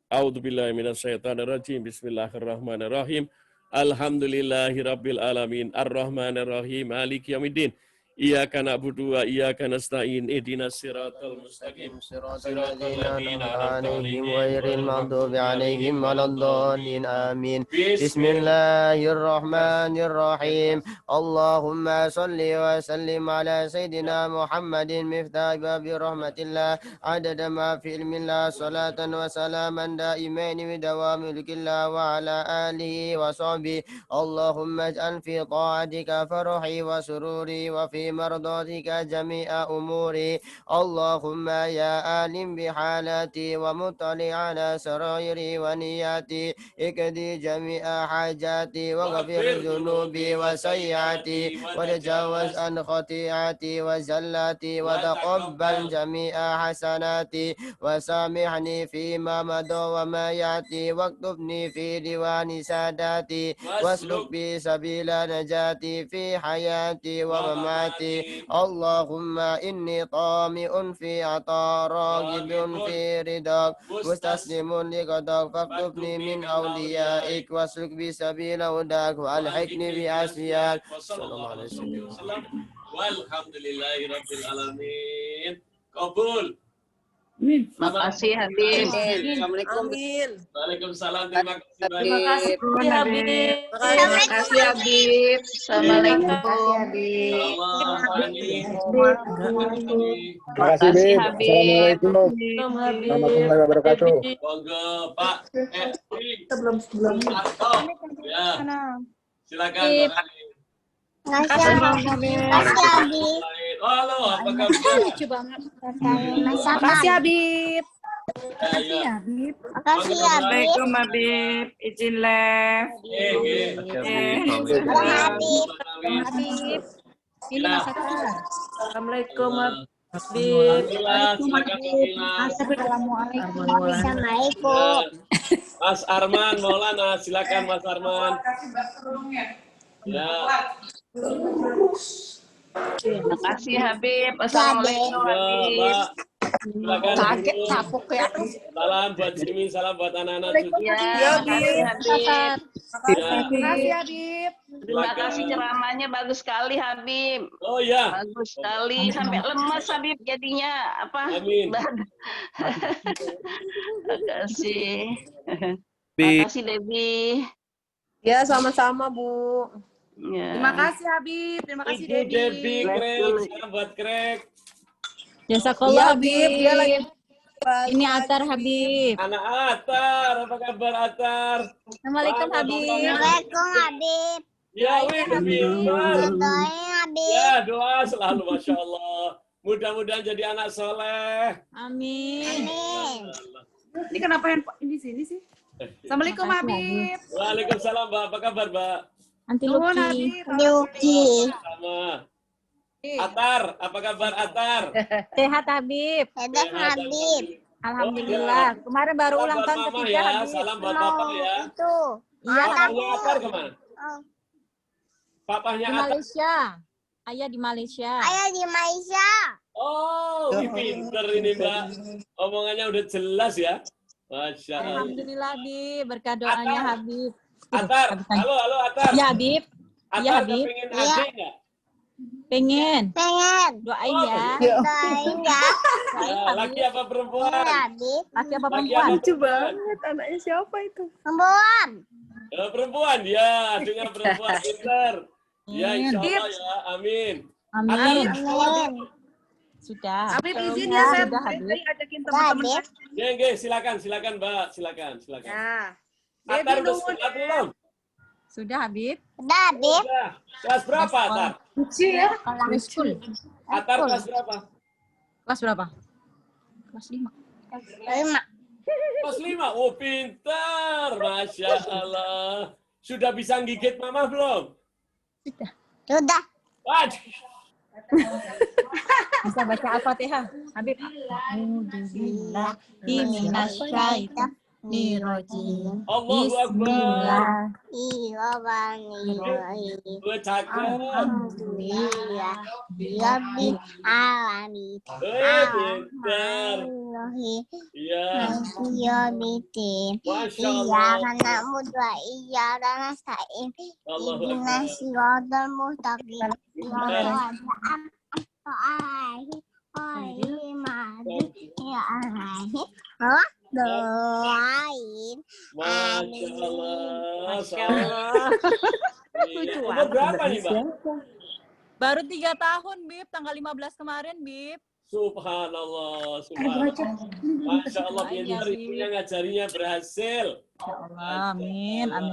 [SPEAKER 1] A'udzubillahi minasyaitonirrajim. Bismillahirrahmanirrahim. Alhamdulillahirabbil alamin. Arrahmanirrahim. Maliki yaumiddin. Iyyaka na'budu wa iyyaka nasta'in. Ihdinas siratal mustaqim.
[SPEAKER 2] صراط الذين أنعمت عليهم غير المغضوب عليهم ولا الضالين آمين بسم الله الرحمن الرحيم اللهم صل وسلم على سيدنا محمد مفتاح باب رحمة الله عدد ما في علم الله صلاة وسلاما دائمين بدوام ملك الله وعلى آله وصحبه اللهم اجعل في طاعتك فرحي وسروري وفي مرضاتك جميع أموري اللهم يا عالم بحالاتي ومطلع على سرائري ونياتي اقضي جميع حاجاتي واغفر ذنوبي وسيئاتي وتجاوز عن خطيئاتي وزلاتي وتقبل جميع حسناتي وسامحني فيما مضى وما يأتي واكتبني في ديوان ساداتي واسلك بي سبيل نجاتي في حياتي ومماتي اللهم إني طامع في عطاء راغب في رضاك مستسلم لقضاك فاكتبني من أوليائك واسلك بي سبيل هداك والحقني بأسياك صلى الله عليه وسلم.
[SPEAKER 1] Walhamdulillahirabbil alamin. Qabul.
[SPEAKER 5] Makasih Habib.
[SPEAKER 3] Assalamualaikum.
[SPEAKER 1] Waalaikumsalam. Terima kasih
[SPEAKER 3] Terima
[SPEAKER 1] banyak.
[SPEAKER 3] kasih Habib.
[SPEAKER 5] Terima kasih Habib. Assalamualaikum.
[SPEAKER 1] Terima
[SPEAKER 5] kasih Habib.
[SPEAKER 7] Warahmatullahi wabarakatuh.
[SPEAKER 1] Monggo Pak.
[SPEAKER 3] Sebelum
[SPEAKER 1] Ya. Silakan Pak. Halo, apa kabar?
[SPEAKER 3] lucu banget.
[SPEAKER 4] Makasih,
[SPEAKER 3] Habib.
[SPEAKER 1] Ya.
[SPEAKER 4] Makasih ya, Bib.
[SPEAKER 8] Assalamualaikum Habib, izin live.
[SPEAKER 4] Habib.
[SPEAKER 1] Habib.
[SPEAKER 3] Ini
[SPEAKER 1] Ya.
[SPEAKER 3] Mas Akbar.
[SPEAKER 8] Assalamualaikum Habib.
[SPEAKER 4] Assalamualaikum.
[SPEAKER 1] Mas Arman Maulana, silakan Mas Arman. Ya.
[SPEAKER 5] Terima kasih Habib. Assalamualaikum
[SPEAKER 1] Ya,
[SPEAKER 5] Habib.
[SPEAKER 1] Mbak. Silakan.
[SPEAKER 3] Sakit capuk ya.
[SPEAKER 1] Salam buat Jimmy, salam buat anak-anak cucu.
[SPEAKER 5] Ya, makasih Habib.
[SPEAKER 1] Ya.
[SPEAKER 3] Makasih Habib.
[SPEAKER 5] Terima kasih ceramahnya bagus sekali Habib.
[SPEAKER 1] Oh ya.
[SPEAKER 5] Bagus sekali sampai lemas Habib jadinya apa?
[SPEAKER 1] Amin.
[SPEAKER 5] Makasih. Makasih Debbie.
[SPEAKER 3] Ya, sama-sama, Bu.
[SPEAKER 5] Ya.
[SPEAKER 3] Terima kasih Habib. Terima kasih
[SPEAKER 1] Ibu Debbie
[SPEAKER 3] Debbie.
[SPEAKER 1] Krek, salam buat Krek.
[SPEAKER 9] Jazakallah
[SPEAKER 3] Habib. Dia lagi
[SPEAKER 9] Ini Atar Habib.
[SPEAKER 1] Anak Atar, apa kabar Atar?
[SPEAKER 9] Assalamualaikum Habib.
[SPEAKER 4] Assalamualaikum, Habib.
[SPEAKER 1] Ya, wih, pintar.
[SPEAKER 4] Doain, Habib.
[SPEAKER 1] Ya, doa selalu, Masya Allah. Mudah-mudahan jadi anak soleh.
[SPEAKER 9] Amin.
[SPEAKER 4] Amin.
[SPEAKER 3] Ini kenapa handphone ini sini sih? Assalamualaikum
[SPEAKER 9] Makasih,
[SPEAKER 3] Habib.
[SPEAKER 1] Waalaikumsalam, Mbak. Apa kabar, Mbak?
[SPEAKER 9] Anti
[SPEAKER 3] Nuhun,
[SPEAKER 9] Luki.
[SPEAKER 3] Habib.
[SPEAKER 4] Yuki.
[SPEAKER 1] Sama. Atar, apa kabar Atar?
[SPEAKER 9] Sehat Habib.
[SPEAKER 4] Hebat, Habib.
[SPEAKER 9] Alhamdulillah. Kemarin baru
[SPEAKER 1] Salam
[SPEAKER 9] ulang
[SPEAKER 1] buat
[SPEAKER 9] tahun
[SPEAKER 1] Mama
[SPEAKER 9] ketiga
[SPEAKER 1] ya,
[SPEAKER 9] Habib.
[SPEAKER 1] salam buat Bapak ya.
[SPEAKER 4] Itu.
[SPEAKER 9] Iya,
[SPEAKER 1] Papahnya Atar kemana?
[SPEAKER 4] Oh.
[SPEAKER 1] Papahnya
[SPEAKER 9] di
[SPEAKER 1] Atar.
[SPEAKER 9] Malaysia. Ayah di Malaysia.
[SPEAKER 4] Ayo di Malaysia.
[SPEAKER 1] Oh, pinter ini Mbak. Omongannya udah jelas ya. Masya Allah.
[SPEAKER 9] Alhamdulillah Habib. Berkah doanya
[SPEAKER 1] Atar.
[SPEAKER 9] Habib.
[SPEAKER 1] Atar, halo Atar.
[SPEAKER 9] Ya Habib. Iya,
[SPEAKER 1] Atar
[SPEAKER 9] Habib.
[SPEAKER 1] pengen
[SPEAKER 4] Iya.
[SPEAKER 1] adik nggak?
[SPEAKER 9] Pengen.
[SPEAKER 4] Pengen.
[SPEAKER 9] Doain
[SPEAKER 1] Oh,
[SPEAKER 9] ya.
[SPEAKER 4] Doain ya.
[SPEAKER 9] Doain
[SPEAKER 1] Ya, laki
[SPEAKER 9] Habib.
[SPEAKER 1] apa perempuan?
[SPEAKER 4] Habib.
[SPEAKER 9] Laki apa
[SPEAKER 1] Laki
[SPEAKER 9] perempuan?
[SPEAKER 1] apa
[SPEAKER 3] Lucu
[SPEAKER 1] perempuan?
[SPEAKER 3] banget. Anaknya siapa itu?
[SPEAKER 4] Kembon.
[SPEAKER 1] Perempuan, ya. Dengan perempuan pinter. Ya,
[SPEAKER 9] Amin.
[SPEAKER 1] insya Allah ya. Amin.
[SPEAKER 9] Amin.
[SPEAKER 4] Amin.
[SPEAKER 9] Sudah.
[SPEAKER 3] Habib izin ya, saya
[SPEAKER 9] Sudah Habib.
[SPEAKER 3] ajakin teman-teman.
[SPEAKER 4] Habib.
[SPEAKER 1] Ya, nggih, silakan Mbak, silakan.
[SPEAKER 3] Ya.
[SPEAKER 1] Atar
[SPEAKER 3] Debbie
[SPEAKER 1] udah
[SPEAKER 3] nuhun
[SPEAKER 1] sholat
[SPEAKER 3] ya.
[SPEAKER 1] belum?
[SPEAKER 9] Sudah, Habib.
[SPEAKER 10] Udah, Bib.
[SPEAKER 1] Udah. Kelas berapa, Atar?
[SPEAKER 3] Lucu ya.
[SPEAKER 9] Preschool.
[SPEAKER 1] Atar kelas berapa?
[SPEAKER 9] Kelas berapa? Kelas 5.
[SPEAKER 10] 5.
[SPEAKER 1] Kelas 5. Oh, pintar. Masya Allah. Sudah bisa gigit mama belum?
[SPEAKER 10] Sudah.
[SPEAKER 1] Waduh.
[SPEAKER 9] Bisa baca Al-Fatihah. Habib. Alhamdulillahi minasyaitonirrajim.
[SPEAKER 1] Allahu Akbar.
[SPEAKER 10] Bismillahirrahmanirrahim.
[SPEAKER 1] Gue cakep.
[SPEAKER 10] Alhamdulillah. Rabbil alamin.
[SPEAKER 1] Pintar.
[SPEAKER 10] Bismillahirrahmanirrahim.
[SPEAKER 1] Iya.
[SPEAKER 10] Maliki yaumiddin.
[SPEAKER 1] Masya Allah.
[SPEAKER 10] Iyyaka na'budu wa iyyaka nasta'in.
[SPEAKER 1] Allahu
[SPEAKER 10] Ihdinas
[SPEAKER 1] Akbar.
[SPEAKER 10] siratal mustaqim.
[SPEAKER 1] Pintar.
[SPEAKER 10] Doain.
[SPEAKER 1] Masya Allah.
[SPEAKER 8] Masya Allah.
[SPEAKER 1] Iya. Umur berapa nih, Mbak?
[SPEAKER 9] Baru 3 tahun, Bib. Tanggal 15 kemarin, Bib.
[SPEAKER 1] Subhanallah. Subhanallah. Masya Allah.
[SPEAKER 9] Iya,
[SPEAKER 1] Pintar ibunya ngajarinya berhasil.
[SPEAKER 9] Ya Allah, amin. Amin.